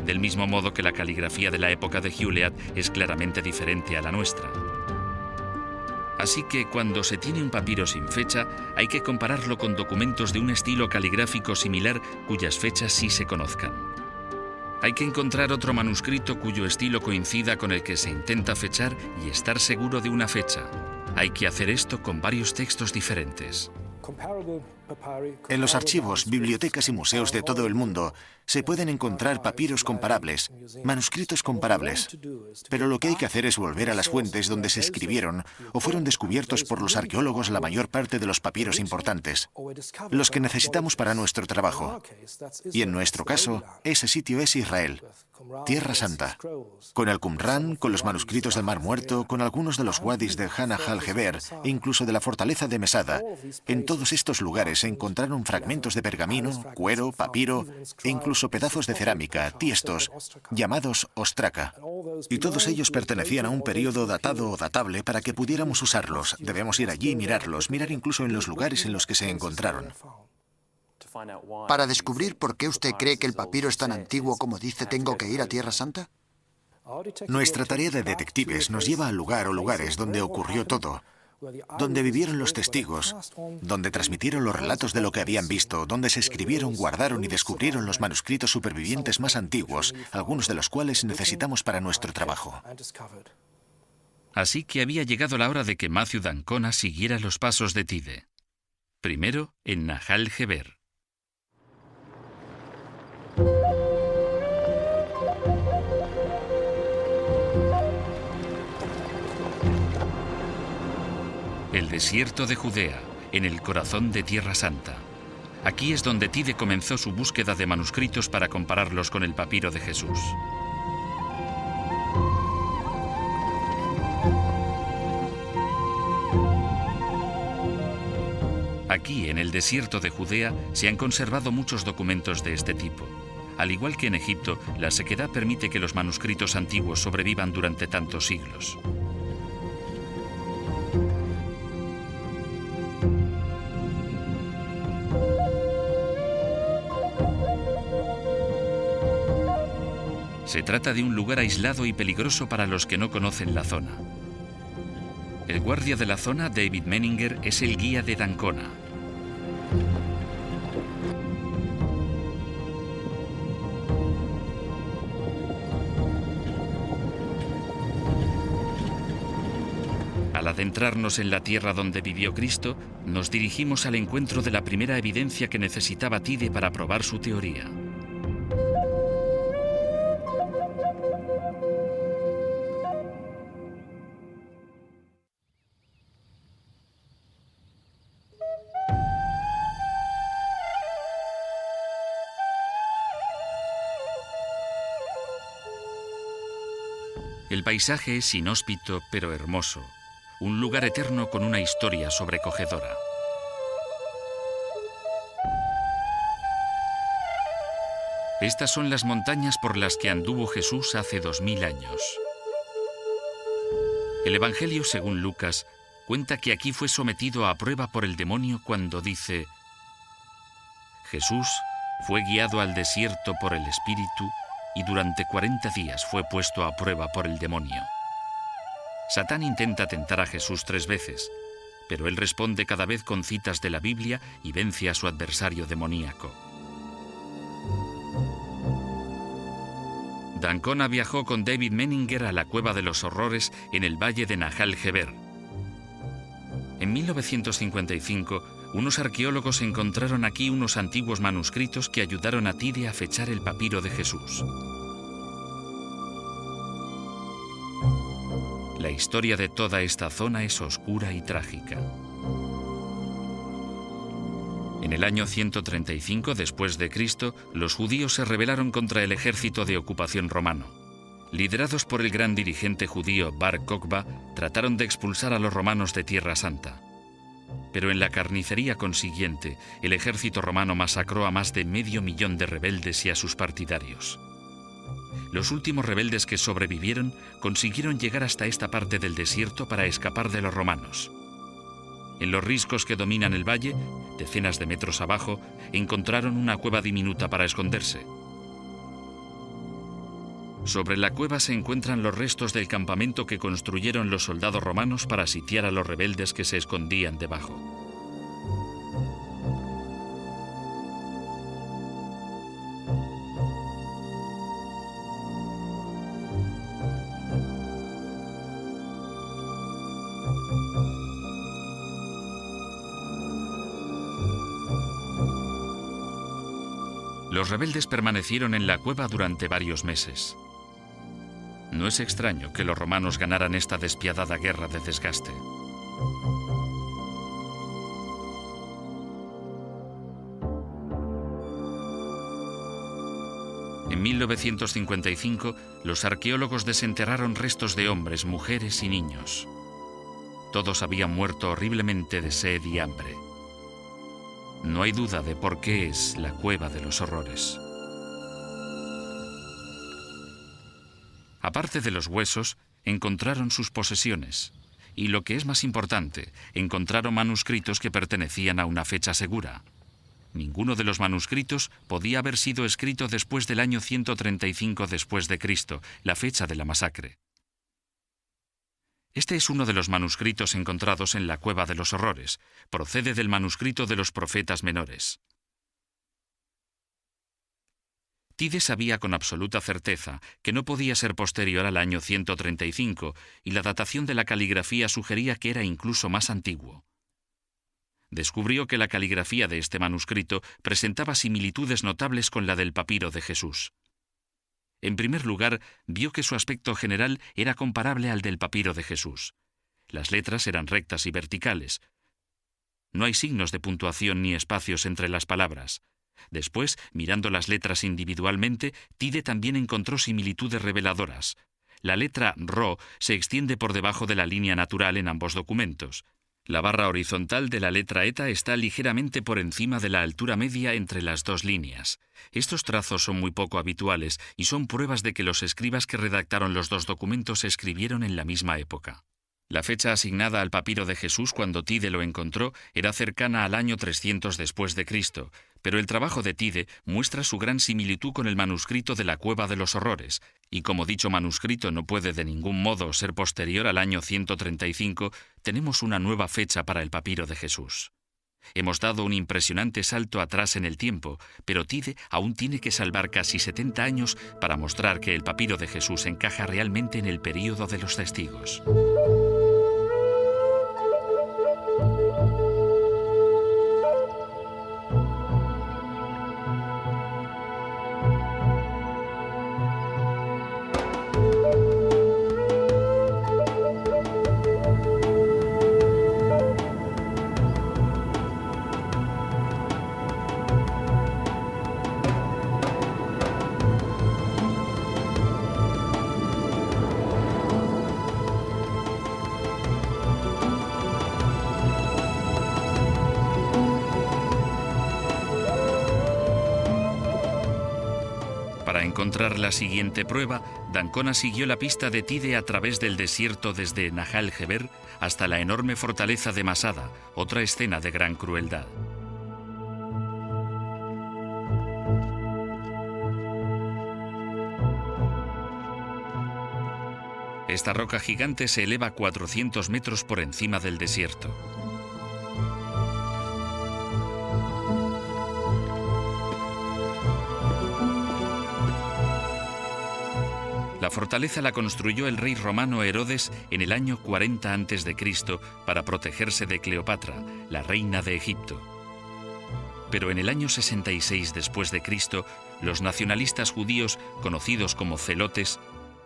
Del mismo modo que la caligrafía de la época de Hewlett es claramente diferente a la nuestra. Así que cuando se tiene un papiro sin fecha, hay que compararlo con documentos de un estilo caligráfico similar cuyas fechas sí se conozcan. Hay que encontrar otro manuscrito cuyo estilo coincida con el que se intenta fechar y estar seguro de una fecha. Hay que hacer esto con varios textos diferentes. En los archivos, bibliotecas y museos de todo el mundo se pueden encontrar papiros comparables, manuscritos comparables. Pero lo que hay que hacer es volver a las fuentes donde se escribieron o fueron descubiertos por los arqueólogos la mayor parte de los papiros importantes, los que necesitamos para nuestro trabajo. Y en nuestro caso, ese sitio es Israel, Tierra Santa, con el Qumran, con los manuscritos del Mar Muerto, con algunos de los wadis de Hana al-Heber e incluso de la fortaleza de Mesada. En todos estos lugares se encontraron fragmentos de pergamino, cuero, papiro e incluso pedazos de cerámica, tiestos, llamados ostraca. Y todos ellos pertenecían a un periodo datado o datable para que pudiéramos usarlos. Debemos ir allí y mirarlos, mirar incluso en los lugares en los que se encontraron. Para descubrir por qué usted cree que el papiro es tan antiguo como dice, ¿tengo que ir a Tierra Santa? Nuestra tarea de detectives nos lleva al lugar o lugares donde ocurrió todo, donde vivieron los testigos, donde transmitieron los relatos de lo que habían visto, donde se escribieron, guardaron y descubrieron los manuscritos supervivientes más antiguos, algunos de los cuales necesitamos para nuestro trabajo. Así que había llegado la hora de que Matthew d'Ancona siguiera los pasos de Tide. Primero en Nahal Heber. El desierto de Judea, en el corazón de Tierra Santa. Aquí es donde Tide comenzó su búsqueda de manuscritos para compararlos con el papiro de Jesús. Aquí, en el desierto de Judea, se han conservado muchos documentos de este tipo. Al igual que en Egipto, la sequedad permite que los manuscritos antiguos sobrevivan durante tantos siglos. Se trata de un lugar aislado y peligroso para los que no conocen la zona. El guardia de la zona, David Menninger, es el guía de d'Ancona. Al adentrarnos en la tierra donde vivió Cristo, nos dirigimos al encuentro de la primera evidencia que necesitaba Tide para probar su teoría. El paisaje es inhóspito pero hermoso, un lugar eterno con una historia sobrecogedora. Estas son las montañas por las que anduvo Jesús hace 2000 años. El Evangelio, según Lucas, cuenta que aquí fue sometido a prueba por el demonio cuando dice: Jesús fue guiado al desierto por el Espíritu y durante 40 días fue puesto a prueba por el demonio. Satán intenta tentar a Jesús 3 veces, pero él responde cada vez con citas de la Biblia y vence a su adversario demoníaco. d'Ancona viajó con David Menninger a la Cueva de los Horrores en el valle de Nahal Jeber. En 1955, unos arqueólogos encontraron aquí unos antiguos manuscritos que ayudaron a Tide a fechar el papiro de Jesús. La historia de toda esta zona es oscura y trágica. En el año 135 después de Cristo, los judíos se rebelaron contra el ejército de ocupación romano. Liderados por el gran dirigente judío Bar Kokhba, trataron de expulsar a los romanos de Tierra Santa. Pero en la carnicería consiguiente, el ejército romano masacró a más de 500.000 de rebeldes y a sus partidarios. Los últimos rebeldes que sobrevivieron consiguieron llegar hasta esta parte del desierto para escapar de los romanos. En los riscos que dominan el valle, decenas de metros abajo, encontraron una cueva diminuta para esconderse. Sobre la cueva se encuentran los restos del campamento que construyeron los soldados romanos para sitiar a los rebeldes que se escondían debajo. Los rebeldes permanecieron en la cueva durante varios meses. No es extraño que los romanos ganaran esta despiadada guerra de desgaste. En 1955, los arqueólogos desenterraron restos de hombres, mujeres y niños. Todos habían muerto horriblemente de sed y hambre. No hay duda de por qué es la Cueva de los Horrores. Aparte de los huesos, encontraron sus posesiones. Y lo que es más importante, encontraron manuscritos que pertenecían a una fecha segura. Ninguno de los manuscritos podía haber sido escrito después del año 135 después de Cristo, la fecha de la masacre. Este es uno de los manuscritos encontrados en la Cueva de los Horrores. Procede del manuscrito de los profetas menores. Tide sabía con absoluta certeza que no podía ser posterior al año 135 y la datación de la caligrafía sugería que era incluso más antiguo. Descubrió que la caligrafía de este manuscrito presentaba similitudes notables con la del papiro de Jesús. En primer lugar, vio que su aspecto general era comparable al del papiro de Jesús. Las letras eran rectas y verticales. No hay signos de puntuación ni espacios entre las palabras. Después, mirando las letras individualmente, Tide también encontró similitudes reveladoras. La letra Ro se extiende por debajo de la línea natural en ambos documentos. La barra horizontal de la letra eta está ligeramente por encima de la altura media entre las dos líneas. Estos trazos son muy poco habituales y son pruebas de que los escribas que redactaron los dos documentos escribieron en la misma época. La fecha asignada al papiro de Jesús cuando Tide lo encontró era cercana al año 300 después de Cristo, pero el trabajo de Tide muestra su gran similitud con el manuscrito de la Cueva de los Horrores, y como dicho manuscrito no puede de ningún modo ser posterior al año 135, tenemos una nueva fecha para el papiro de Jesús. Hemos dado un impresionante salto atrás en el tiempo, pero Tide aún tiene que salvar casi 70 años para mostrar que el papiro de Jesús encaja realmente en el período de los testigos. Para encontrar la siguiente prueba, d'Ancona siguió la pista de Tide a través del desierto desde Nahal Jeber hasta la enorme fortaleza de Masada, otra escena de gran crueldad. Esta roca gigante se eleva 400 metros por encima del desierto. La fortaleza la construyó el rey romano Herodes en el año 40 a.C. para protegerse de Cleopatra, la reina de Egipto. Pero en el año 66 después de Cristo, los nacionalistas judíos, conocidos como celotes,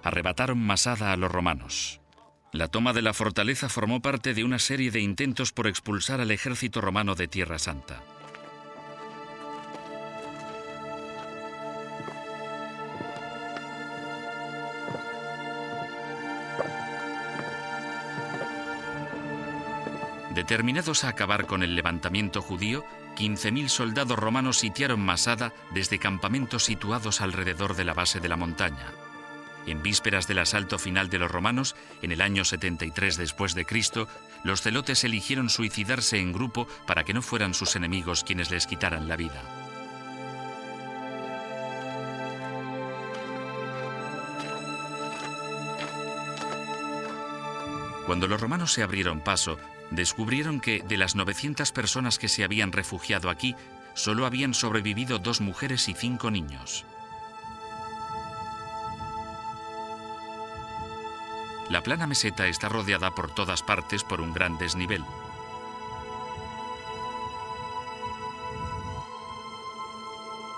arrebataron Masada a los romanos. La toma de la fortaleza formó parte de una serie de intentos por expulsar al ejército romano de Tierra Santa. Determinados a acabar con el levantamiento judío, 15.000 soldados romanos sitiaron Masada desde campamentos situados alrededor de la base de la montaña. En vísperas del asalto final de los romanos, en el año 73 después de Cristo, los celotes eligieron suicidarse en grupo para que no fueran sus enemigos quienes les quitaran la vida. Cuando los romanos se abrieron paso, descubrieron que, de las 900 personas que se habían refugiado aquí, solo habían sobrevivido 2 mujeres y 5 niños. La plana meseta está rodeada por todas partes por un gran desnivel.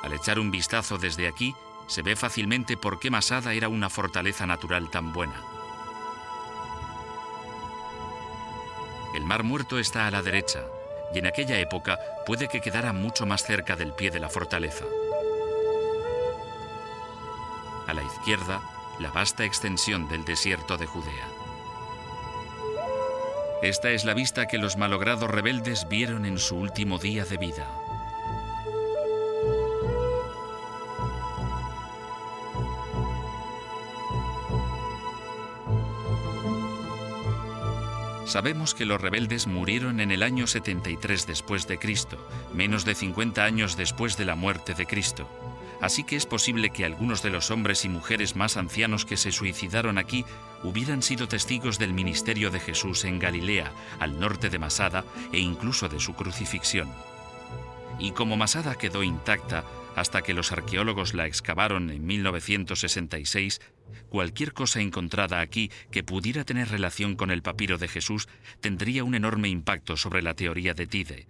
Al echar un vistazo desde aquí, se ve fácilmente por qué Masada era una fortaleza natural tan buena. El Mar Muerto está a la derecha, y en aquella época puede que quedara mucho más cerca del pie de la fortaleza. A la izquierda, la vasta extensión del desierto de Judea. Esta es la vista que los malogrados rebeldes vieron en su último día de vida. Sabemos que los rebeldes murieron en el año 73 después de Cristo, menos de 50 años después de la muerte de Cristo. Así que es posible que algunos de los hombres y mujeres más ancianos que se suicidaron aquí hubieran sido testigos del ministerio de Jesús en Galilea, al norte de Masada, e incluso de su crucifixión. Y como Masada quedó intacta hasta que los arqueólogos la excavaron en 1966, cualquier cosa encontrada aquí que pudiera tener relación con el papiro de Jesús tendría un enorme impacto sobre la teoría de Tide.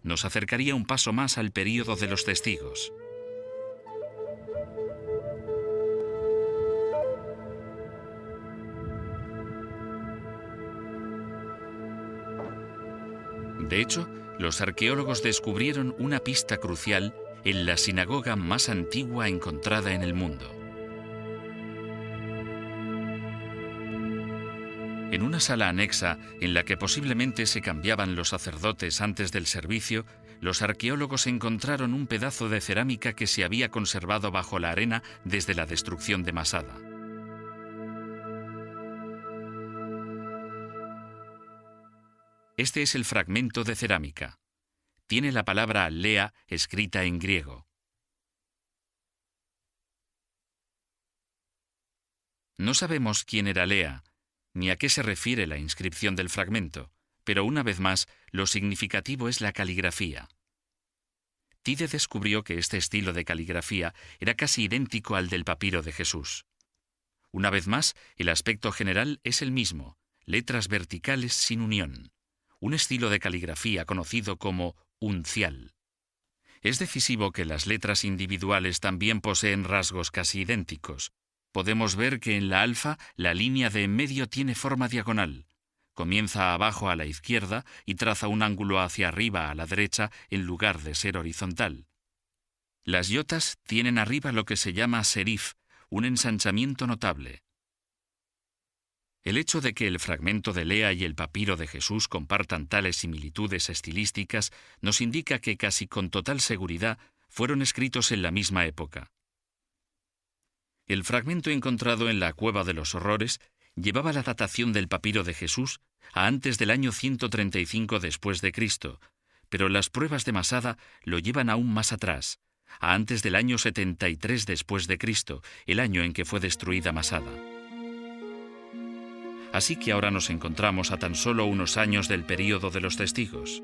Nos acercaría un paso más al período de los testigos. De hecho, los arqueólogos descubrieron una pista crucial en la sinagoga más antigua encontrada en el mundo. En una sala anexa, en la que posiblemente se cambiaban los sacerdotes antes del servicio, los arqueólogos encontraron un pedazo de cerámica que se había conservado bajo la arena desde la destrucción de Masada. Este es el fragmento de cerámica. Tiene la palabra Lea escrita en griego. No sabemos quién era Lea, ni a qué se refiere la inscripción del fragmento, pero una vez más, lo significativo es la caligrafía. Tide descubrió que este estilo de caligrafía era casi idéntico al del papiro de Jesús. Una vez más, el aspecto general es el mismo, letras verticales sin unión, un estilo de caligrafía conocido como uncial. Es decisivo que las letras individuales también poseen rasgos casi idénticos. Podemos ver que en la alfa la línea de en medio tiene forma diagonal. Comienza abajo a la izquierda y traza un ángulo hacia arriba a la derecha en lugar de ser horizontal. Las yotas tienen arriba lo que se llama serif, un ensanchamiento notable. El hecho de que el fragmento de Lea y el papiro de Jesús compartan tales similitudes estilísticas nos indica que casi con total seguridad fueron escritos en la misma época. El fragmento encontrado en la Cueva de los Horrores llevaba la datación del papiro de Jesús a antes del año 135 después de Cristo, pero las pruebas de Masada lo llevan aún más atrás, a antes del año 73 después de Cristo, el año en que fue destruida Masada. Así que ahora nos encontramos a tan solo unos años del período de los testigos.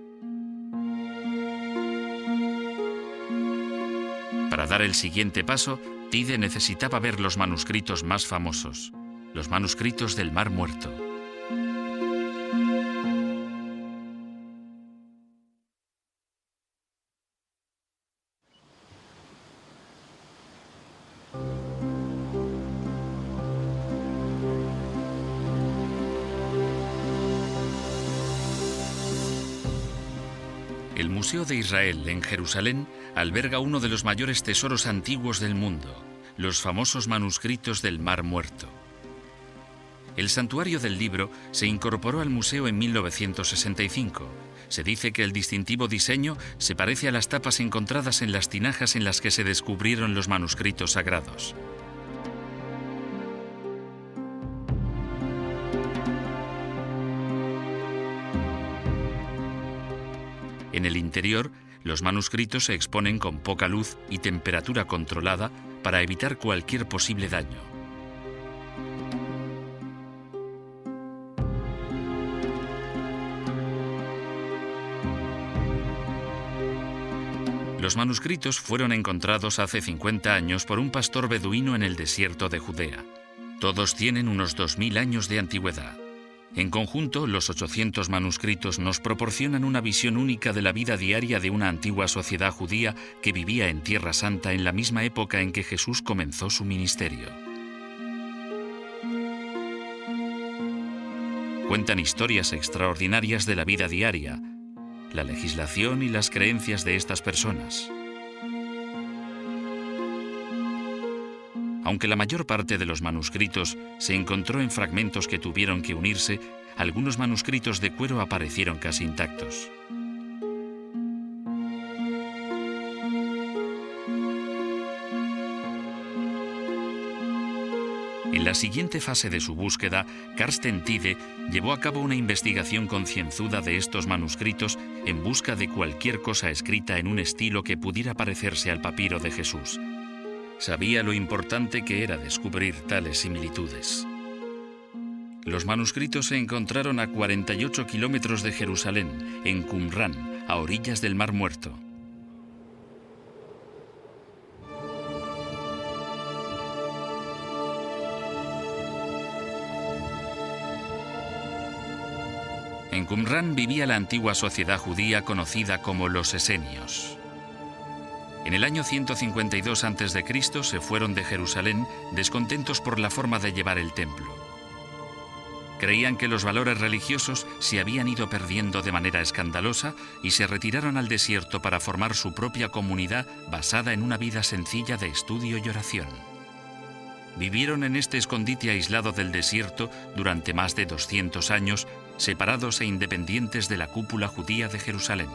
Para dar el siguiente paso, Tide necesitaba ver los manuscritos más famosos, los manuscritos del Mar Muerto. El Museo de Israel en Jerusalén alberga uno de los mayores tesoros antiguos del mundo, los famosos manuscritos del Mar Muerto. El santuario del libro se incorporó al museo en 1965. Se dice que el distintivo diseño se parece a las tapas encontradas en las tinajas en las que se descubrieron los manuscritos sagrados. En el interior, los manuscritos se exponen con poca luz y temperatura controlada para evitar cualquier posible daño. Los manuscritos fueron encontrados hace 50 años por un pastor beduino en el desierto de Judea. Todos tienen unos 2000 años de antigüedad. En conjunto, los 800 manuscritos nos proporcionan una visión única de la vida diaria de una antigua sociedad judía que vivía en Tierra Santa en la misma época en que Jesús comenzó su ministerio. Cuentan historias extraordinarias de la vida diaria, la legislación y las creencias de estas personas. Aunque la mayor parte de los manuscritos se encontró en fragmentos que tuvieron que unirse, algunos manuscritos de cuero aparecieron casi intactos. En la siguiente fase de su búsqueda, Carsten Tide llevó a cabo una investigación concienzuda de estos manuscritos en busca de cualquier cosa escrita en un estilo que pudiera parecerse al papiro de Jesús. Sabía lo importante que era descubrir tales similitudes. Los manuscritos se encontraron a 48 kilómetros de Jerusalén, en Qumran, a orillas del Mar Muerto. En Qumran vivía la antigua sociedad judía conocida como los esenios. En el año 152 a.C. se fueron de Jerusalén descontentos por la forma de llevar el templo. Creían que los valores religiosos se habían ido perdiendo de manera escandalosa y se retiraron al desierto para formar su propia comunidad basada en una vida sencilla de estudio y oración. Vivieron en este escondite aislado del desierto durante más de 200 años, separados e independientes de la cúpula judía de Jerusalén.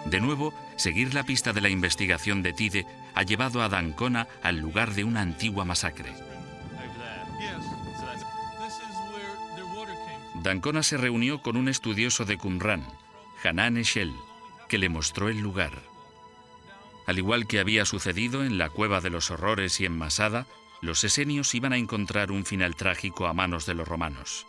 De nuevo, seguir la pista de la investigación de Tide ha llevado a Dancona al lugar de una antigua masacre. d'Ancona se reunió con un estudioso de Qumrán, Hanan Eshel, que le mostró el lugar. Al igual que había sucedido en la Cueva de los Horrores y en Masada, los esenios iban a encontrar un final trágico a manos de los romanos.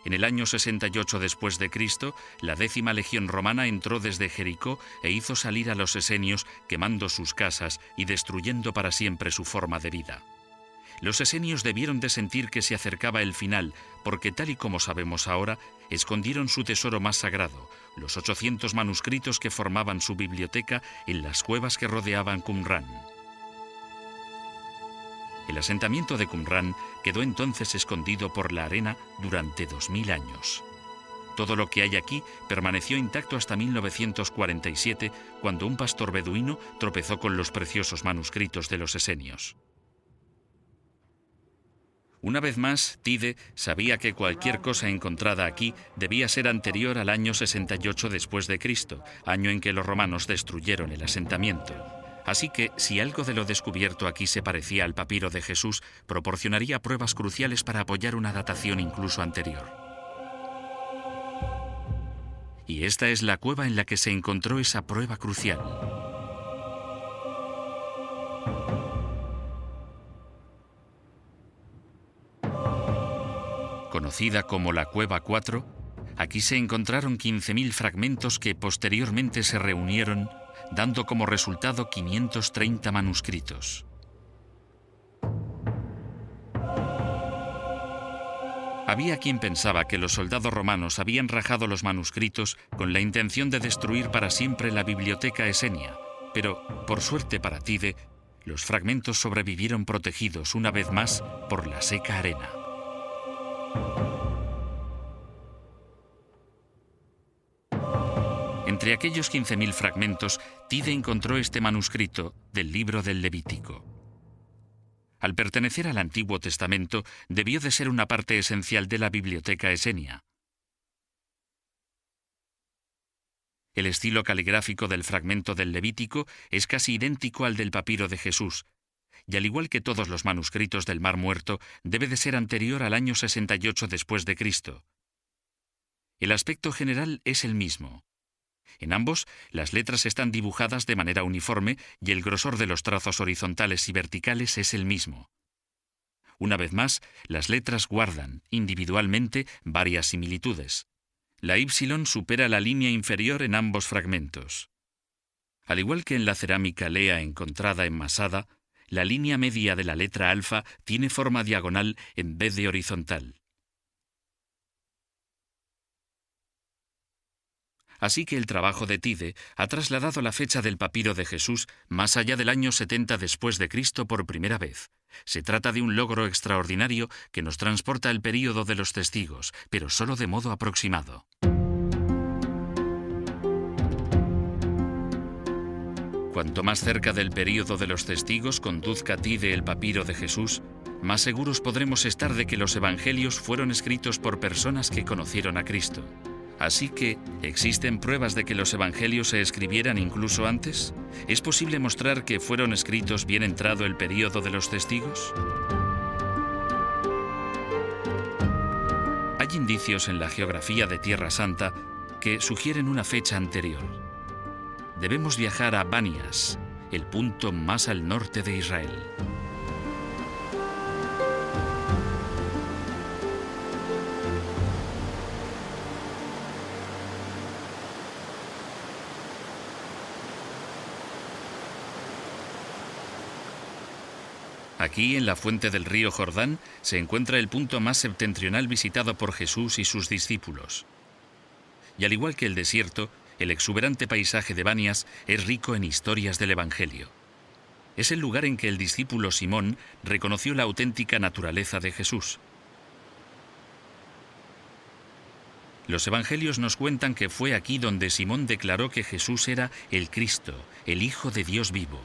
En el año 68 después de Cristo, la 10ª legión romana entró desde Jericó e hizo salir a los esenios quemando sus casas y destruyendo para siempre su forma de vida. Los esenios debieron de sentir que se acercaba el final, porque tal y como sabemos ahora, escondieron su tesoro más sagrado, los 800 manuscritos que formaban su biblioteca en las cuevas que rodeaban Qumrán. El asentamiento de Qumrán quedó entonces escondido por la arena durante 2000 años. Todo lo que hay aquí permaneció intacto hasta 1947, cuando un pastor beduino tropezó con los preciosos manuscritos de los esenios. Una vez más, Tide sabía que cualquier cosa encontrada aquí debía ser anterior al año 68 después de Cristo, año en que los romanos destruyeron el asentamiento. Así que, si algo de lo descubierto aquí se parecía al papiro de Jesús, proporcionaría pruebas cruciales para apoyar una datación incluso anterior. Y esta es la cueva en la que se encontró esa prueba crucial. Conocida como la Cueva 4, aquí se encontraron 15.000 fragmentos que posteriormente se reunieron, dando como resultado 530 manuscritos. Había quien pensaba que los soldados romanos habían rajado los manuscritos con la intención de destruir para siempre la biblioteca esenia, pero, por suerte para Tide, los fragmentos sobrevivieron protegidos una vez más por la seca arena. Entre aquellos 15.000 fragmentos, Tide encontró este manuscrito del libro del Levítico. Al pertenecer al Antiguo Testamento, debió de ser una parte esencial de la biblioteca esenia. El estilo caligráfico del fragmento del Levítico es casi idéntico al del papiro de Jesús, y al igual que todos los manuscritos del Mar Muerto, debe de ser anterior al año 68 después de Cristo. El aspecto general es el mismo. En ambos, las letras están dibujadas de manera uniforme y el grosor de los trazos horizontales y verticales es el mismo. Una vez más, las letras guardan, individualmente, varias similitudes. La Y supera la línea inferior en ambos fragmentos. Al igual que en la cerámica lea encontrada en Masada, la línea media de la letra alfa tiene forma diagonal en vez de horizontal. Así que el trabajo de Tide ha trasladado la fecha del papiro de Jesús más allá del año 70 después de Cristo por primera vez. Se trata de un logro extraordinario que nos transporta al período de los testigos, pero solo de modo aproximado. Cuanto más cerca del período de los testigos conduzca Tide el papiro de Jesús, más seguros podremos estar de que los evangelios fueron escritos por personas que conocieron a Cristo. Así que, ¿existen pruebas de que los evangelios se escribieran incluso antes? ¿Es posible mostrar que fueron escritos bien entrado el período de los testigos? Hay indicios en la geografía de Tierra Santa que sugieren una fecha anterior. Debemos viajar a Banias, el punto más al norte de Israel. Aquí, en la fuente del río Jordán, se encuentra el punto más septentrional visitado por Jesús y sus discípulos. Y al igual que el desierto, el exuberante paisaje de Banias es rico en historias del Evangelio. Es el lugar en que el discípulo Simón reconoció la auténtica naturaleza de Jesús. Los Evangelios nos cuentan que fue aquí donde Simón declaró que Jesús era el Cristo, el Hijo de Dios vivo.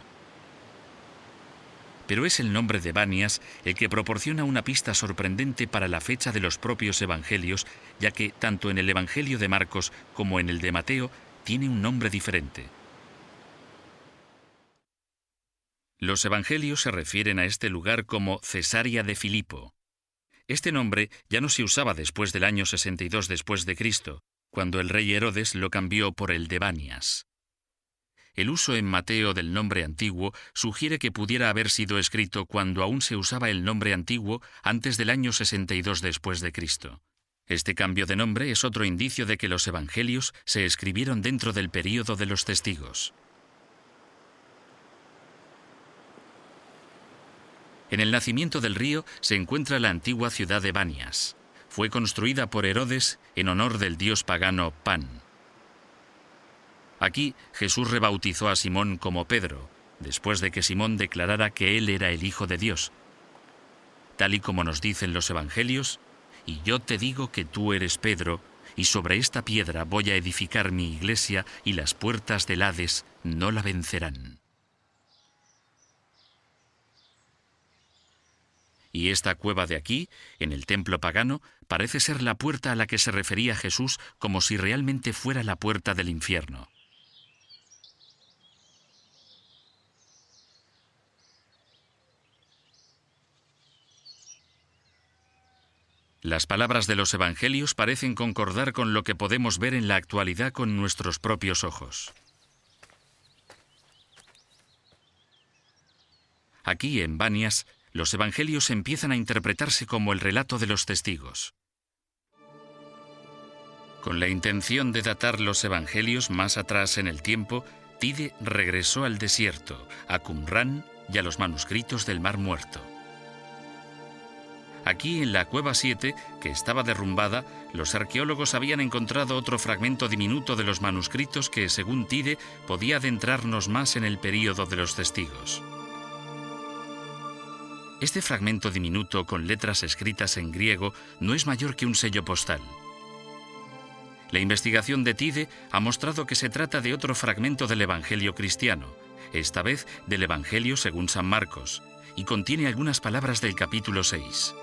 Pero es el nombre de Banias el que proporciona una pista sorprendente para la fecha de los propios evangelios, ya que tanto en el Evangelio de Marcos como en el de Mateo tiene un nombre diferente. Los evangelios se refieren a este lugar como Cesarea de Filipo. Este nombre ya no se usaba después del año 62 después de Cristo, cuando el rey Herodes lo cambió por el de Banias. El uso en Mateo del nombre antiguo sugiere que pudiera haber sido escrito cuando aún se usaba el nombre antiguo antes del año 62 después de Cristo. Este cambio de nombre es otro indicio de que los evangelios se escribieron dentro del período de los testigos. En el nacimiento del río se encuentra la antigua ciudad de Banias. Fue construida por Herodes en honor del dios pagano Pan. Aquí Jesús rebautizó a Simón como Pedro, después de que Simón declarara que él era el Hijo de Dios. Tal y como nos dicen los evangelios, y yo te digo que tú eres Pedro, y sobre esta piedra voy a edificar mi iglesia, y las puertas del Hades no la vencerán. Y esta cueva de aquí, en el templo pagano, parece ser la puerta a la que se refería Jesús como si realmente fuera la puerta del infierno. Las palabras de los evangelios parecen concordar con lo que podemos ver en la actualidad con nuestros propios ojos. Aquí, en Banias, los evangelios empiezan a interpretarse como el relato de los testigos. Con la intención de datar los evangelios más atrás en el tiempo, Tide regresó al desierto, a Qumrán y a los manuscritos del Mar Muerto. Aquí, en la Cueva 7, que estaba derrumbada, los arqueólogos habían encontrado otro fragmento diminuto de los manuscritos que, según Tide, podía adentrarnos más en el período de los testigos. Este fragmento diminuto con letras escritas en griego no es mayor que un sello postal. La investigación de Tide ha mostrado que se trata de otro fragmento del Evangelio cristiano, esta vez del Evangelio según San Marcos, y contiene algunas palabras del capítulo 6.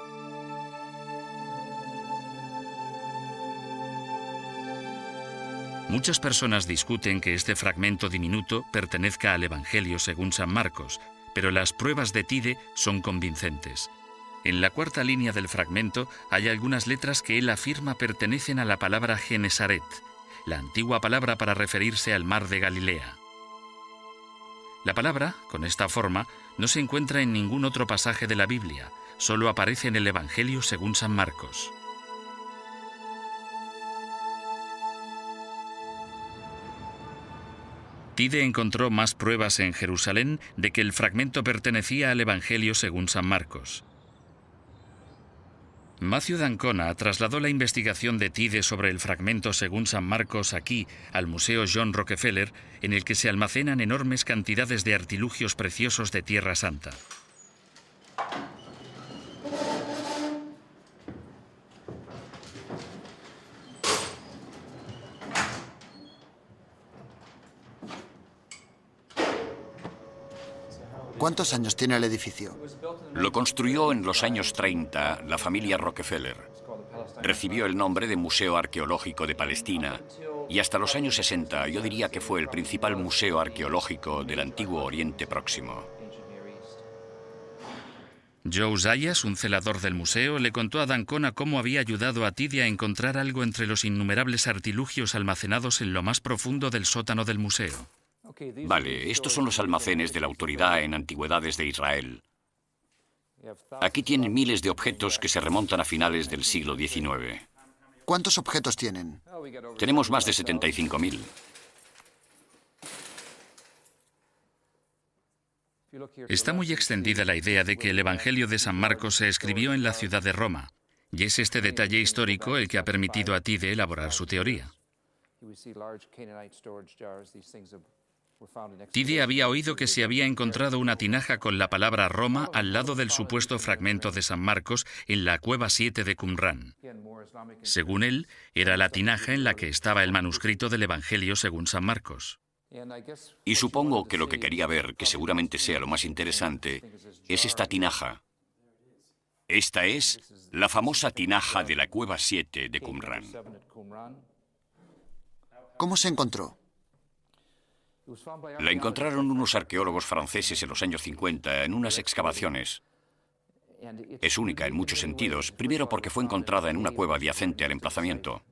Muchas personas discuten que este fragmento diminuto pertenezca al Evangelio según San Marcos, pero las pruebas de Tide son convincentes. En la cuarta línea del fragmento hay algunas letras que él afirma pertenecen a la palabra Genesaret, la antigua palabra para referirse al mar de Galilea. La palabra, con esta forma, no se encuentra en ningún otro pasaje de la Biblia, solo aparece en el Evangelio según San Marcos. Tide encontró más pruebas en Jerusalén de que el fragmento pertenecía al Evangelio según San Marcos. Matthew d'Ancona trasladó la investigación de Tide sobre el fragmento según San Marcos aquí, al Museo John Rockefeller, en el que se almacenan enormes cantidades de artilugios preciosos de Tierra Santa. ¿Cuántos años tiene el edificio? Lo construyó en los años 30 la familia Rockefeller. Recibió el nombre de Museo Arqueológico de Palestina y hasta los años 60 yo diría que fue el principal museo arqueológico del antiguo Oriente Próximo. Joe Zayas, un celador del museo, le contó a d'Ancona cómo había ayudado a Tide a encontrar algo entre los innumerables artilugios almacenados en lo más profundo del sótano del museo. Vale, estos son los almacenes de la Autoridad en Antigüedades de Israel. Aquí tienen miles de objetos que se remontan a finales del siglo XIX. ¿Cuántos objetos tienen? Tenemos más de 75.000. Está muy extendida la idea de que el Evangelio de San Marcos se escribió en la ciudad de Roma, y es este detalle histórico el que ha permitido a Tide elaborar su teoría. Tide había oído que se había encontrado una tinaja con la palabra Roma al lado del supuesto fragmento de San Marcos en la Cueva 7 de Qumrán. Según él, era la tinaja en la que estaba el manuscrito del Evangelio según San Marcos. Y supongo que lo que quería ver, que seguramente sea lo más interesante, es esta tinaja. Esta es la famosa tinaja de la Cueva 7 de Qumrán. ¿Cómo se encontró? La encontraron unos arqueólogos franceses en los años 50 en unas excavaciones. Es única en muchos sentidos, primero porque fue encontrada en una cueva adyacente al emplazamiento.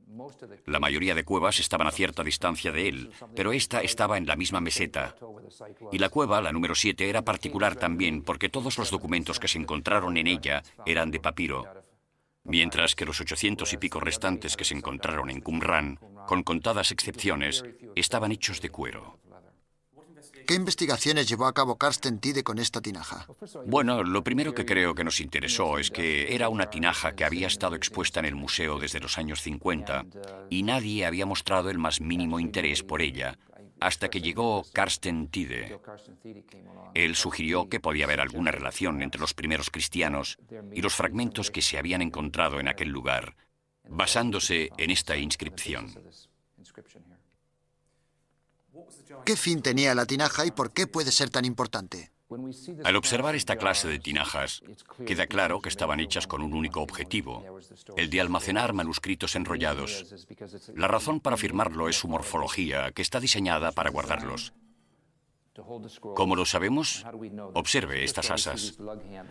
La mayoría de cuevas estaban a cierta distancia de él, pero esta estaba en la misma meseta. Y la cueva, la número 7, era particular también porque todos los documentos que se encontraron en ella eran de papiro, mientras que los 800 y pico restantes que se encontraron en Qumran, con contadas excepciones, estaban hechos de cuero. ¿Qué investigaciones llevó a cabo Carsten Tide con esta tinaja? Bueno, lo primero que creo que nos interesó es que era una tinaja que había estado expuesta en el museo desde los años 50 y nadie había mostrado el más mínimo interés por ella hasta que llegó Carsten Tide. Él sugirió que podía haber alguna relación entre los primeros cristianos y los fragmentos que se habían encontrado en aquel lugar, basándose en esta inscripción. ¿Qué fin tenía la tinaja y por qué puede ser tan importante? Al observar esta clase de tinajas, queda claro que estaban hechas con un único objetivo, el de almacenar manuscritos enrollados. La razón para afirmarlo es su morfología, que está diseñada para guardarlos. ¿Cómo lo sabemos? Observe estas asas.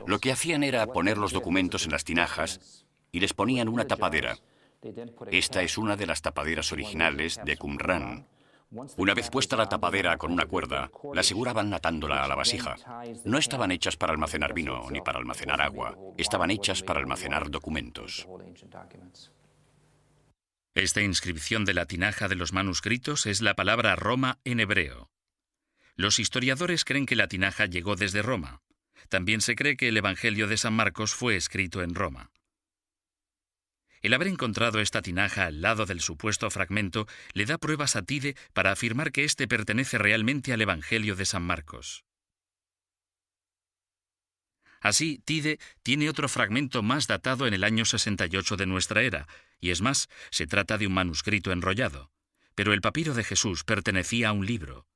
Lo que hacían era poner los documentos en las tinajas y les ponían una tapadera. Esta es una de las tapaderas originales de Qumran. Una vez puesta la tapadera con una cuerda, la aseguraban atándola a la vasija. No estaban hechas para almacenar vino ni para almacenar agua. Estaban hechas para almacenar documentos. Esta inscripción de la tinaja de los manuscritos es la palabra Roma en hebreo. Los historiadores creen que la tinaja llegó desde Roma. También se cree que el Evangelio de San Marcos fue escrito en Roma. El haber encontrado esta tinaja al lado del supuesto fragmento le da pruebas a Tide para afirmar que éste pertenece realmente al Evangelio de San Marcos. Así, Tide tiene otro fragmento más datado en el año 68 de nuestra era, y es más, se trata de un manuscrito enrollado. Pero el papiro de Jesús pertenecía a un libro.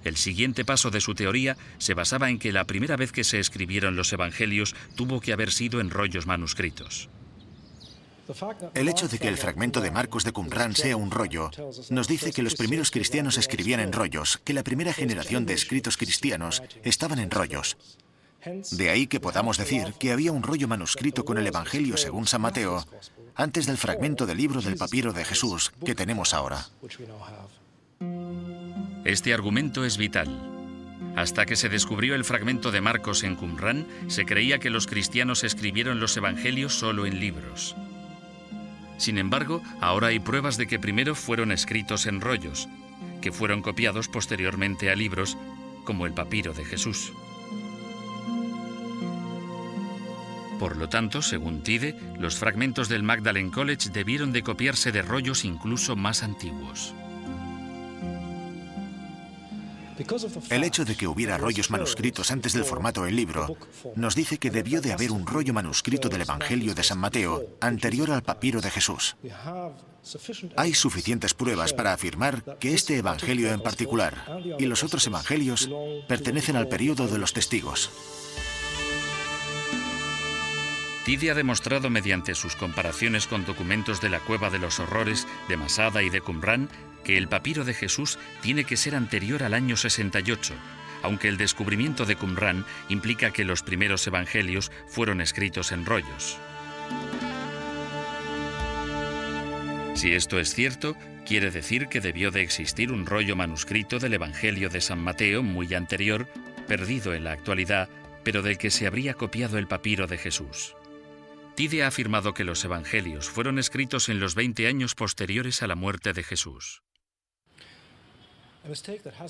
El siguiente paso de su teoría se basaba en que la primera vez que se escribieron los evangelios tuvo que haber sido en rollos manuscritos. El hecho de que el fragmento de Marcos de Qumran sea un rollo nos dice que los primeros cristianos escribían en rollos, que la primera generación de escritos cristianos estaban en rollos. De ahí que podamos decir que había un rollo manuscrito con el Evangelio según San Mateo antes del fragmento del libro del papiro de Jesús que tenemos ahora. Este argumento es vital. Hasta que se descubrió el fragmento de Marcos en Qumran, se creía que los cristianos escribieron los evangelios solo en libros. Sin embargo, ahora hay pruebas de que primero fueron escritos en rollos, que fueron copiados posteriormente a libros, como el papiro de Jesús. Por lo tanto, según Tide, los fragmentos del Magdalen College debieron de copiarse de rollos incluso más antiguos. El hecho de que hubiera rollos manuscritos antes del formato en libro nos dice que debió de haber un rollo manuscrito del Evangelio de San Mateo anterior al papiro de Jesús. Hay suficientes pruebas para afirmar que este Evangelio en particular y los otros Evangelios pertenecen al período de los testigos. Tide ha demostrado mediante sus comparaciones con documentos de la Cueva de los Horrores de Masada y de Qumran que el papiro de Jesús tiene que ser anterior al año 68, aunque el descubrimiento de Qumran implica que los primeros evangelios fueron escritos en rollos. Si esto es cierto, quiere decir que debió de existir un rollo manuscrito del Evangelio de San Mateo muy anterior, perdido en la actualidad, pero del que se habría copiado el papiro de Jesús. Tide ha afirmado que los evangelios fueron escritos en los 20 años posteriores a la muerte de Jesús.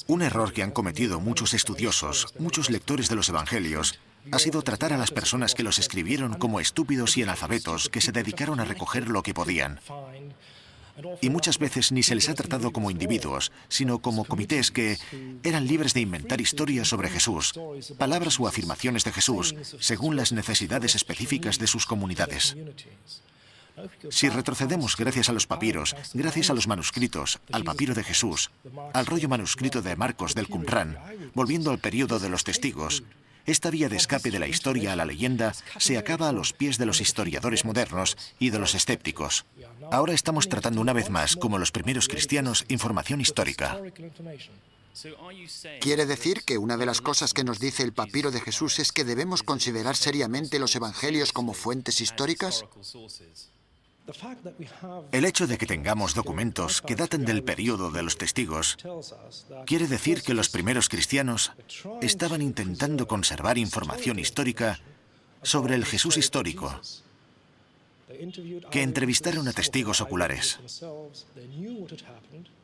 Un error que han cometido muchos estudiosos, muchos lectores de los evangelios, ha sido tratar a las personas que los escribieron como estúpidos y analfabetos que se dedicaron a recoger lo que podían. Y muchas veces ni se les ha tratado como individuos, sino como comités que eran libres de inventar historias sobre Jesús, palabras o afirmaciones de Jesús, según las necesidades específicas de sus comunidades. Si retrocedemos gracias a los papiros, gracias a los manuscritos, al papiro de Jesús, al rollo manuscrito de Marcos del Qumran, volviendo al período de los testigos, esta vía de escape de la historia a la leyenda se acaba a los pies de los historiadores modernos y de los escépticos. Ahora estamos tratando una vez más, como los primeros cristianos, información histórica. ¿Quiere decir que una de las cosas que nos dice el papiro de Jesús es que debemos considerar seriamente los evangelios como fuentes históricas? El hecho de que tengamos documentos que datan del período de los testigos quiere decir que los primeros cristianos estaban intentando conservar información histórica sobre el Jesús histórico, que entrevistaron a testigos oculares.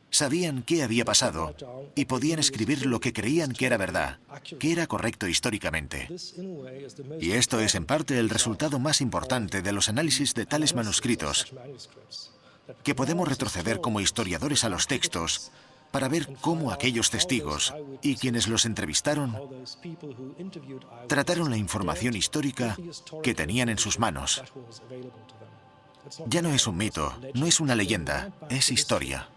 Sabían qué había pasado y podían escribir lo que creían que era verdad, que era correcto históricamente. Y esto es en parte el resultado más importante de los análisis de tales manuscritos, que podemos retroceder como historiadores a los textos para ver cómo aquellos testigos y quienes los entrevistaron trataron la información histórica que tenían en sus manos. Ya no es un mito, no es una leyenda, es historia.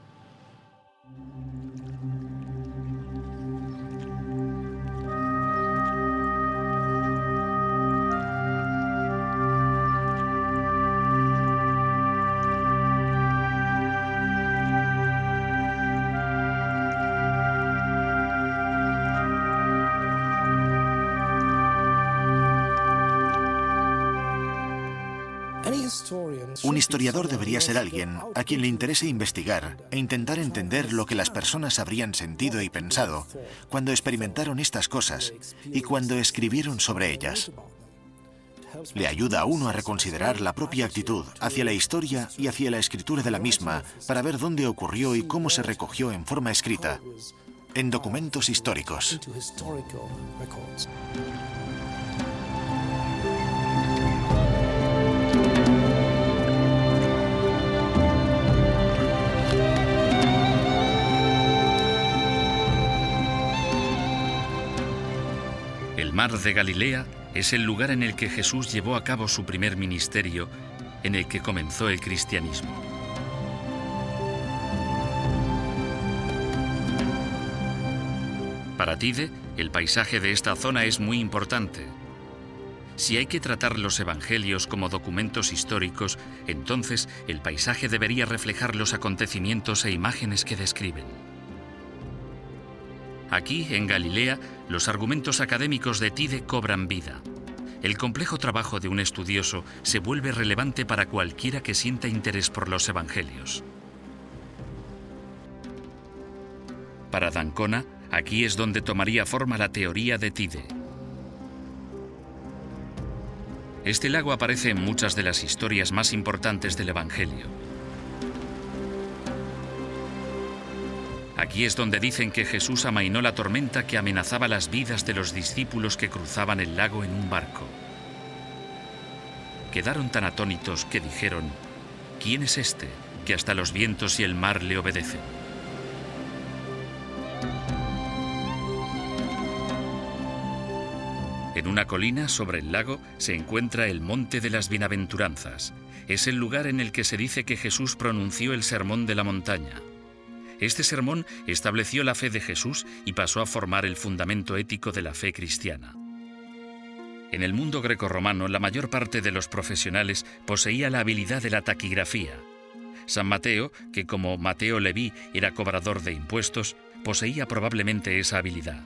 Un historiador debería ser alguien a quien le interese investigar e intentar entender lo que las personas habrían sentido y pensado cuando experimentaron estas cosas y cuando escribieron sobre ellas. Le ayuda a uno a reconsiderar la propia actitud hacia la historia y hacia la escritura de la misma para ver dónde ocurrió y cómo se recogió en forma escrita, en documentos históricos. El mar de Galilea es el lugar en el que Jesús llevó a cabo su primer ministerio, en el que comenzó el cristianismo. Para Tide, el paisaje de esta zona es muy importante. Si hay que tratar los evangelios como documentos históricos, entonces el paisaje debería reflejar los acontecimientos e imágenes que describen. Aquí, en Galilea, los argumentos académicos de Tide cobran vida. El complejo trabajo de un estudioso se vuelve relevante para cualquiera que sienta interés por los evangelios. Para d'Ancona, aquí es donde tomaría forma la teoría de Tide. Este lago aparece en muchas de las historias más importantes del Evangelio. Aquí es donde dicen que Jesús amainó la tormenta que amenazaba las vidas de los discípulos que cruzaban el lago en un barco. Quedaron tan atónitos que dijeron: ¿quién es este que hasta los vientos y el mar le obedecen? En una colina sobre el lago se encuentra el Monte de las Bienaventuranzas. Es el lugar en el que se dice que Jesús pronunció el Sermón de la Montaña. Este sermón estableció la fe de Jesús y pasó a formar el fundamento ético de la fe cristiana. En el mundo grecorromano, la mayor parte de los profesionales poseía la habilidad de la taquigrafía. San Mateo, que como Mateo Leví era cobrador de impuestos, poseía probablemente esa habilidad.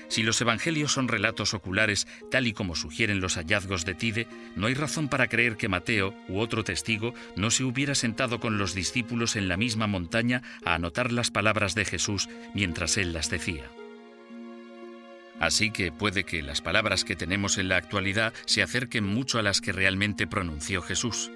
Si los evangelios son relatos oculares, tal y como sugieren los hallazgos de Tide, no hay razón para creer que Mateo u otro testigo no se hubiera sentado con los discípulos en la misma montaña a anotar las palabras de Jesús mientras él las decía. Así que puede que las palabras que tenemos en la actualidad se acerquen mucho a las que realmente pronunció Jesús.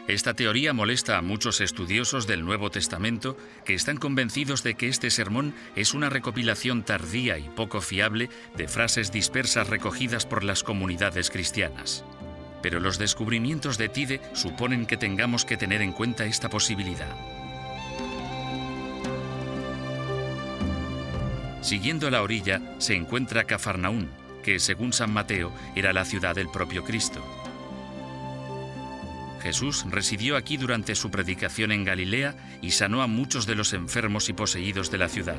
Esta teoría molesta a muchos estudiosos del Nuevo Testamento que están convencidos de que este sermón es una recopilación tardía y poco fiable de frases dispersas recogidas por las comunidades cristianas. Pero los descubrimientos de Tide suponen que tengamos que tener en cuenta esta posibilidad. Siguiendo la orilla se encuentra Cafarnaún, que según San Mateo era la ciudad del propio Cristo. Jesús residió aquí durante su predicación en Galilea y sanó a muchos de los enfermos y poseídos de la ciudad.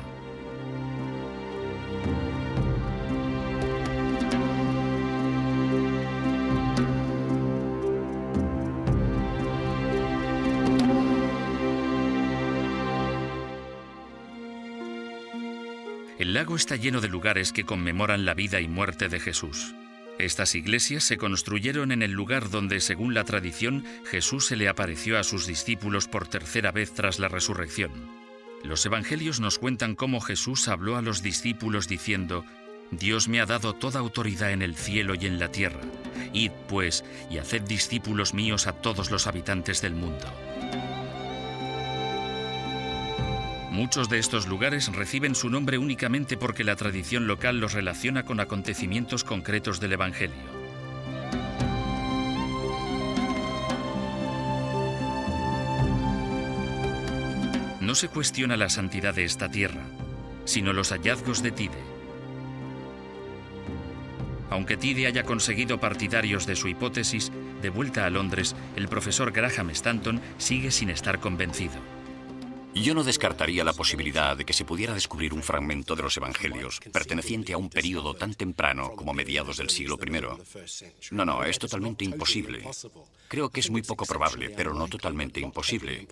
El lago está lleno de lugares que conmemoran la vida y muerte de Jesús. Estas iglesias se construyeron en el lugar donde, según la tradición, Jesús se le apareció a sus discípulos por tercera vez tras la resurrección. Los evangelios nos cuentan cómo Jesús habló a los discípulos diciendo: «Dios me ha dado toda autoridad en el cielo y en la tierra. Id, pues, y haced discípulos míos a todos los habitantes del mundo». Muchos de estos lugares reciben su nombre únicamente porque la tradición local los relaciona con acontecimientos concretos del Evangelio. No se cuestiona la santidad de esta tierra, sino los hallazgos de Tide. Aunque Tide haya conseguido partidarios de su hipótesis, de vuelta a Londres, el profesor Graham Stanton sigue sin estar convencido. Yo no descartaría la posibilidad de que se pudiera descubrir un fragmento de los Evangelios perteneciente a un período tan temprano como mediados del siglo I. No, es totalmente imposible. Creo que es muy poco probable, pero no totalmente imposible.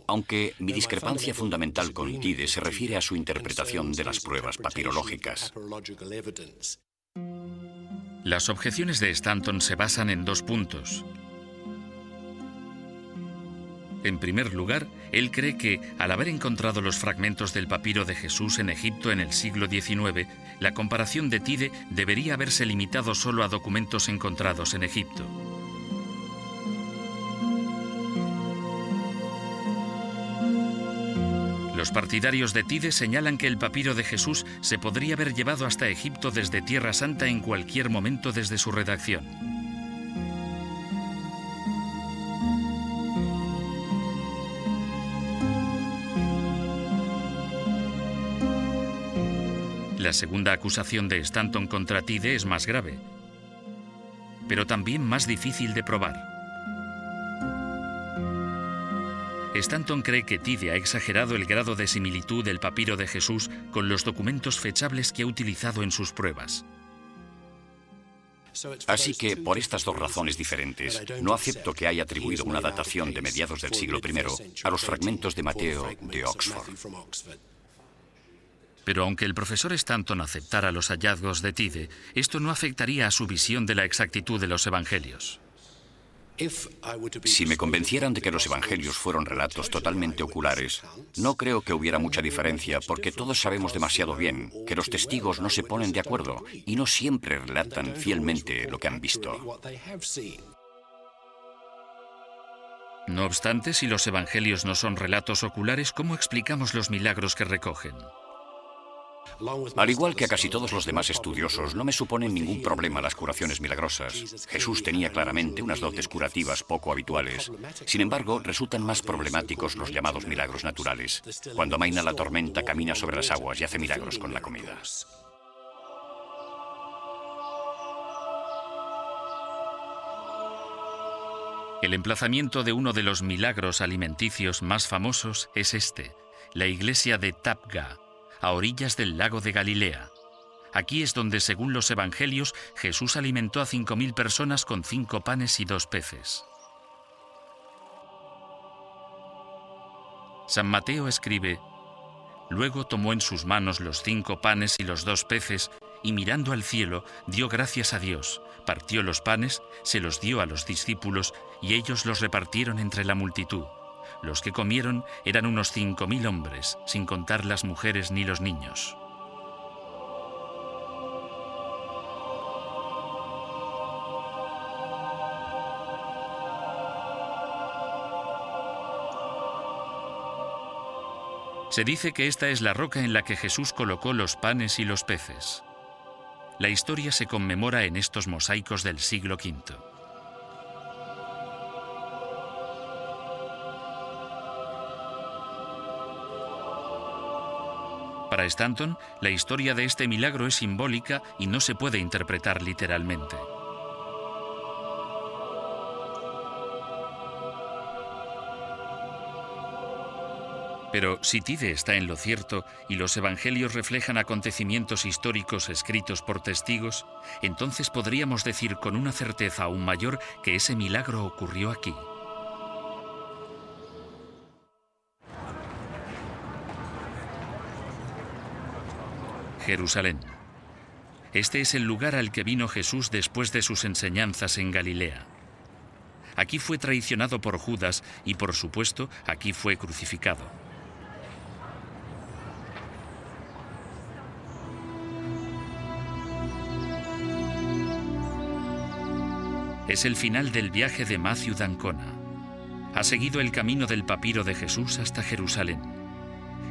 Aunque mi discrepancia fundamental con Tide se refiere a su interpretación de las pruebas papirológicas. Las objeciones de Stanton se basan en dos puntos. En primer lugar, él cree que, al haber encontrado los fragmentos del papiro de Jesús en Egipto en el siglo XIX, la comparación de Tide debería haberse limitado solo a documentos encontrados en Egipto. Los partidarios de Tide señalan que el papiro de Jesús se podría haber llevado hasta Egipto desde Tierra Santa en cualquier momento desde su redacción. La segunda acusación de Stanton contra Tide es más grave, pero también más difícil de probar. Stanton cree que Tide ha exagerado el grado de similitud del papiro de Jesús con los documentos fechables que ha utilizado en sus pruebas. Así que, por estas dos razones diferentes, no acepto que haya atribuido una datación de mediados del siglo I a los fragmentos de Mateo de Oxford. Pero aunque el profesor Stanton aceptara los hallazgos de Tide, esto no afectaría a su visión de la exactitud de los evangelios. Si me convencieran de que los evangelios fueron relatos totalmente oculares, no creo que hubiera mucha diferencia, porque todos sabemos demasiado bien que los testigos no se ponen de acuerdo y no siempre relatan fielmente lo que han visto. No obstante, si los evangelios no son relatos oculares, ¿cómo explicamos los milagros que recogen? Al igual que a casi todos los demás estudiosos, no me suponen ningún problema las curaciones milagrosas. Jesús tenía claramente unas dotes curativas poco habituales. Sin embargo, resultan más problemáticos los llamados milagros naturales, cuando amaina la tormenta, camina sobre las aguas y hace milagros con la comida. El emplazamiento de uno de los milagros alimenticios más famosos es este, la iglesia de Tabgha, a orillas del lago de Galilea. Aquí es donde, según los evangelios, Jesús alimentó a 5.000 personas con 5 panes y 2 peces. San Mateo escribe: «Luego tomó en sus manos los 5 panes y los 2 peces, y mirando al cielo, dio gracias a Dios, partió los panes, se los dio a los discípulos, y ellos los repartieron entre la multitud. Los que comieron eran unos 5.000 hombres, sin contar las mujeres ni los niños». Se dice que esta es la roca en la que Jesús colocó los panes y los peces. La historia se conmemora en estos mosaicos del siglo V. Para Stanton, la historia de este milagro es simbólica y no se puede interpretar literalmente. Pero si Tide está en lo cierto y los evangelios reflejan acontecimientos históricos escritos por testigos, entonces podríamos decir con una certeza aún mayor que ese milagro ocurrió aquí. Jerusalén. Este es el lugar al que vino Jesús después de sus enseñanzas en Galilea. Aquí fue traicionado por Judas y, por supuesto, aquí fue crucificado. Es el final del viaje de Matthew d'Ancona. Ha seguido el camino del papiro de Jesús hasta Jerusalén.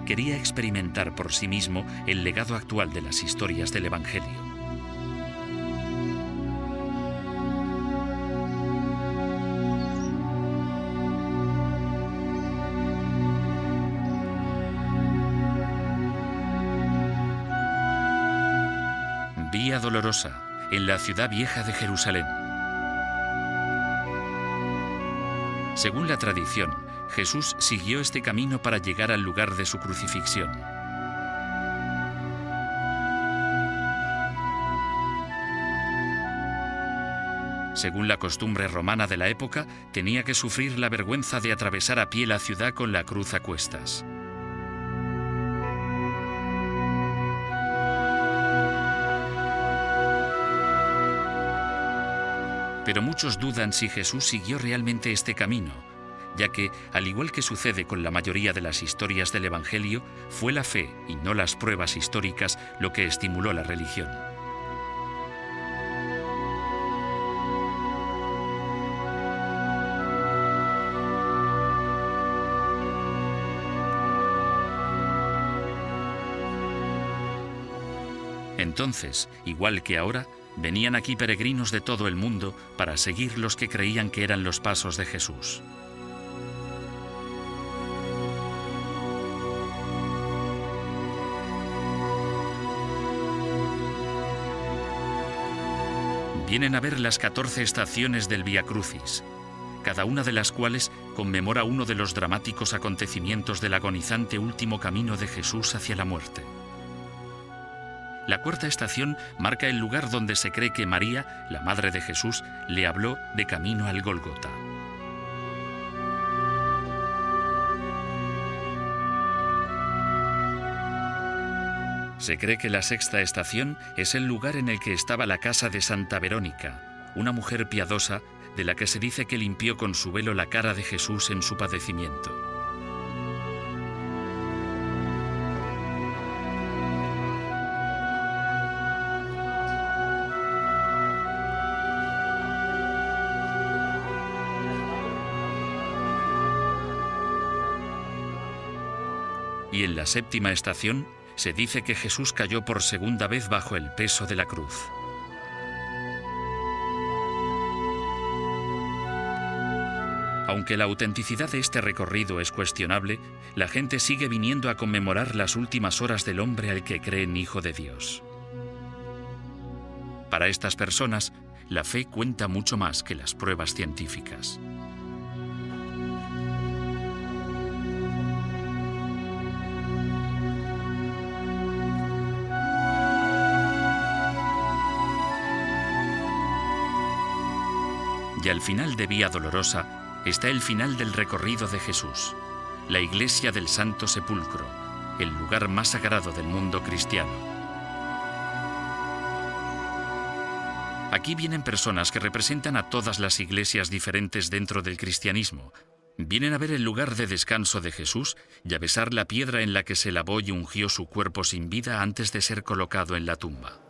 Quería experimentar por sí mismo el legado actual de las historias del Evangelio. Vía Dolorosa, en la ciudad vieja de Jerusalén. Según la tradición, Jesús siguió este camino para llegar al lugar de su crucifixión. Según la costumbre romana de la época, tenía que sufrir la vergüenza de atravesar a pie la ciudad con la cruz a cuestas. Pero muchos dudan si Jesús siguió realmente este camino, ya que, al igual que sucede con la mayoría de las historias del Evangelio, fue la fe y no las pruebas históricas lo que estimuló la religión. Entonces, igual que ahora, venían aquí peregrinos de todo el mundo para seguir los que creían que eran los pasos de Jesús. Vienen a ver las 14 estaciones del Vía Crucis, cada una de las cuales conmemora uno de los dramáticos acontecimientos del agonizante último camino de Jesús hacia la muerte. La cuarta estación marca el lugar donde se cree que María, la madre de Jesús, le habló de camino al Gólgota. Se cree que la sexta estación es el lugar en el que estaba la casa de Santa Verónica, una mujer piadosa de la que se dice que limpió con su velo la cara de Jesús en su padecimiento. Y en la séptima estación se dice que Jesús cayó por segunda vez bajo el peso de la cruz. Aunque la autenticidad de este recorrido es cuestionable, la gente sigue viniendo a conmemorar las últimas horas del hombre al que creen Hijo de Dios. Para estas personas, la fe cuenta mucho más que las pruebas científicas. Y al final de Vía Dolorosa está el final del recorrido de Jesús, la iglesia del Santo Sepulcro, el lugar más sagrado del mundo cristiano. Aquí vienen personas que representan a todas las iglesias diferentes dentro del cristianismo. Vienen a ver el lugar de descanso de Jesús y a besar la piedra en la que se lavó y ungió su cuerpo sin vida antes de ser colocado en la tumba.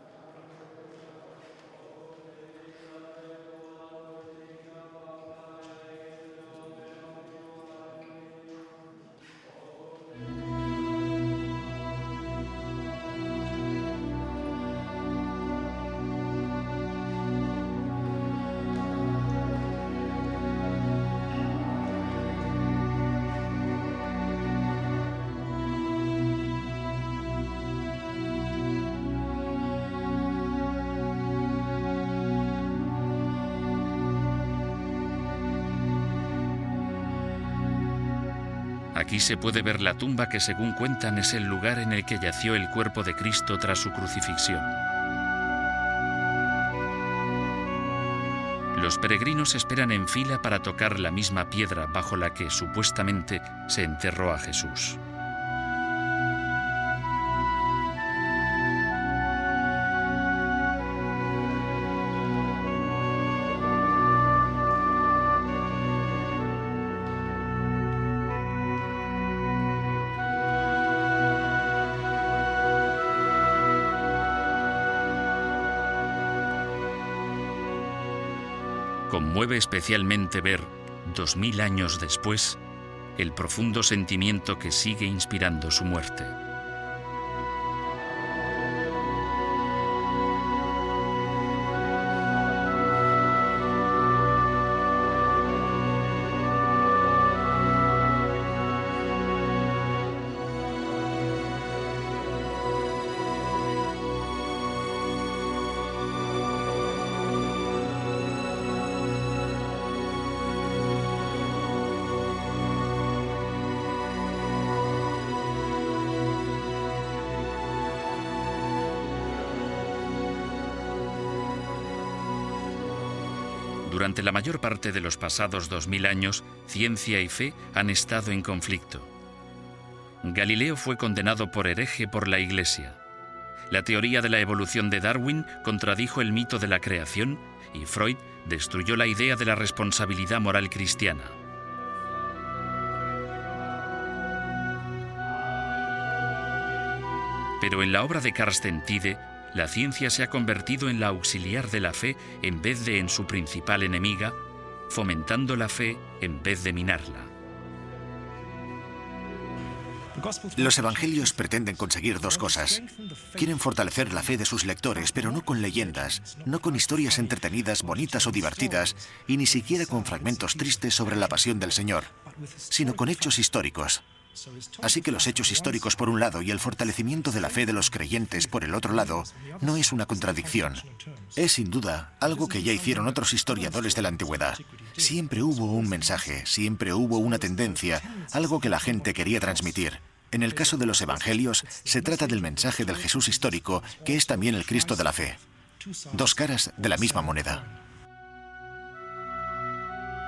Aquí se puede ver la tumba que, según cuentan, es el lugar en el que yació el cuerpo de Cristo tras su crucifixión. Los peregrinos esperan en fila para tocar la misma piedra bajo la que, supuestamente, se enterró a Jesús. Conmueve especialmente ver, 2000 años después, el profundo sentimiento que sigue inspirando su muerte. Durante la mayor parte de los pasados 2000 años, ciencia y fe han estado en conflicto. Galileo fue condenado por hereje por la Iglesia. La teoría de la evolución de Darwin contradijo el mito de la creación y Freud destruyó la idea de la responsabilidad moral cristiana. Pero en la obra de Carsten Tiede, la ciencia se ha convertido en la auxiliar de la fe en vez de en su principal enemiga, fomentando la fe en vez de minarla. Los evangelios pretenden conseguir dos cosas. Quieren fortalecer la fe de sus lectores, pero no con leyendas, no con historias entretenidas, bonitas o divertidas, y ni siquiera con fragmentos tristes sobre la pasión del Señor, sino con hechos históricos. Así que los hechos históricos por un lado y el fortalecimiento de la fe de los creyentes por el otro lado no es una contradicción. Es sin duda algo que ya hicieron otros historiadores de la antigüedad. Siempre hubo un mensaje, siempre hubo una tendencia, algo que la gente quería transmitir. En el caso de los evangelios, se trata del mensaje del Jesús histórico, que es también el Cristo de la fe. Dos caras de la misma moneda.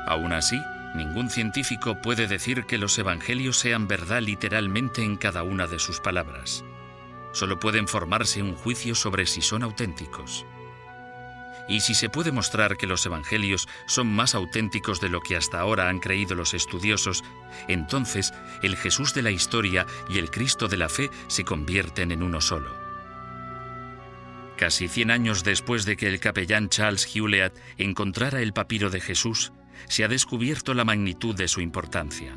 Aún así, ningún científico puede decir que los evangelios sean verdad literalmente en cada una de sus palabras. Solo pueden formarse un juicio sobre si son auténticos. Y si se puede mostrar que los evangelios son más auténticos de lo que hasta ahora han creído los estudiosos, entonces el Jesús de la historia y el Cristo de la fe se convierten en uno solo. Casi 100 años después de que el capellán Charles Hewlett encontrara el papiro de Jesús, se ha descubierto la magnitud de su importancia.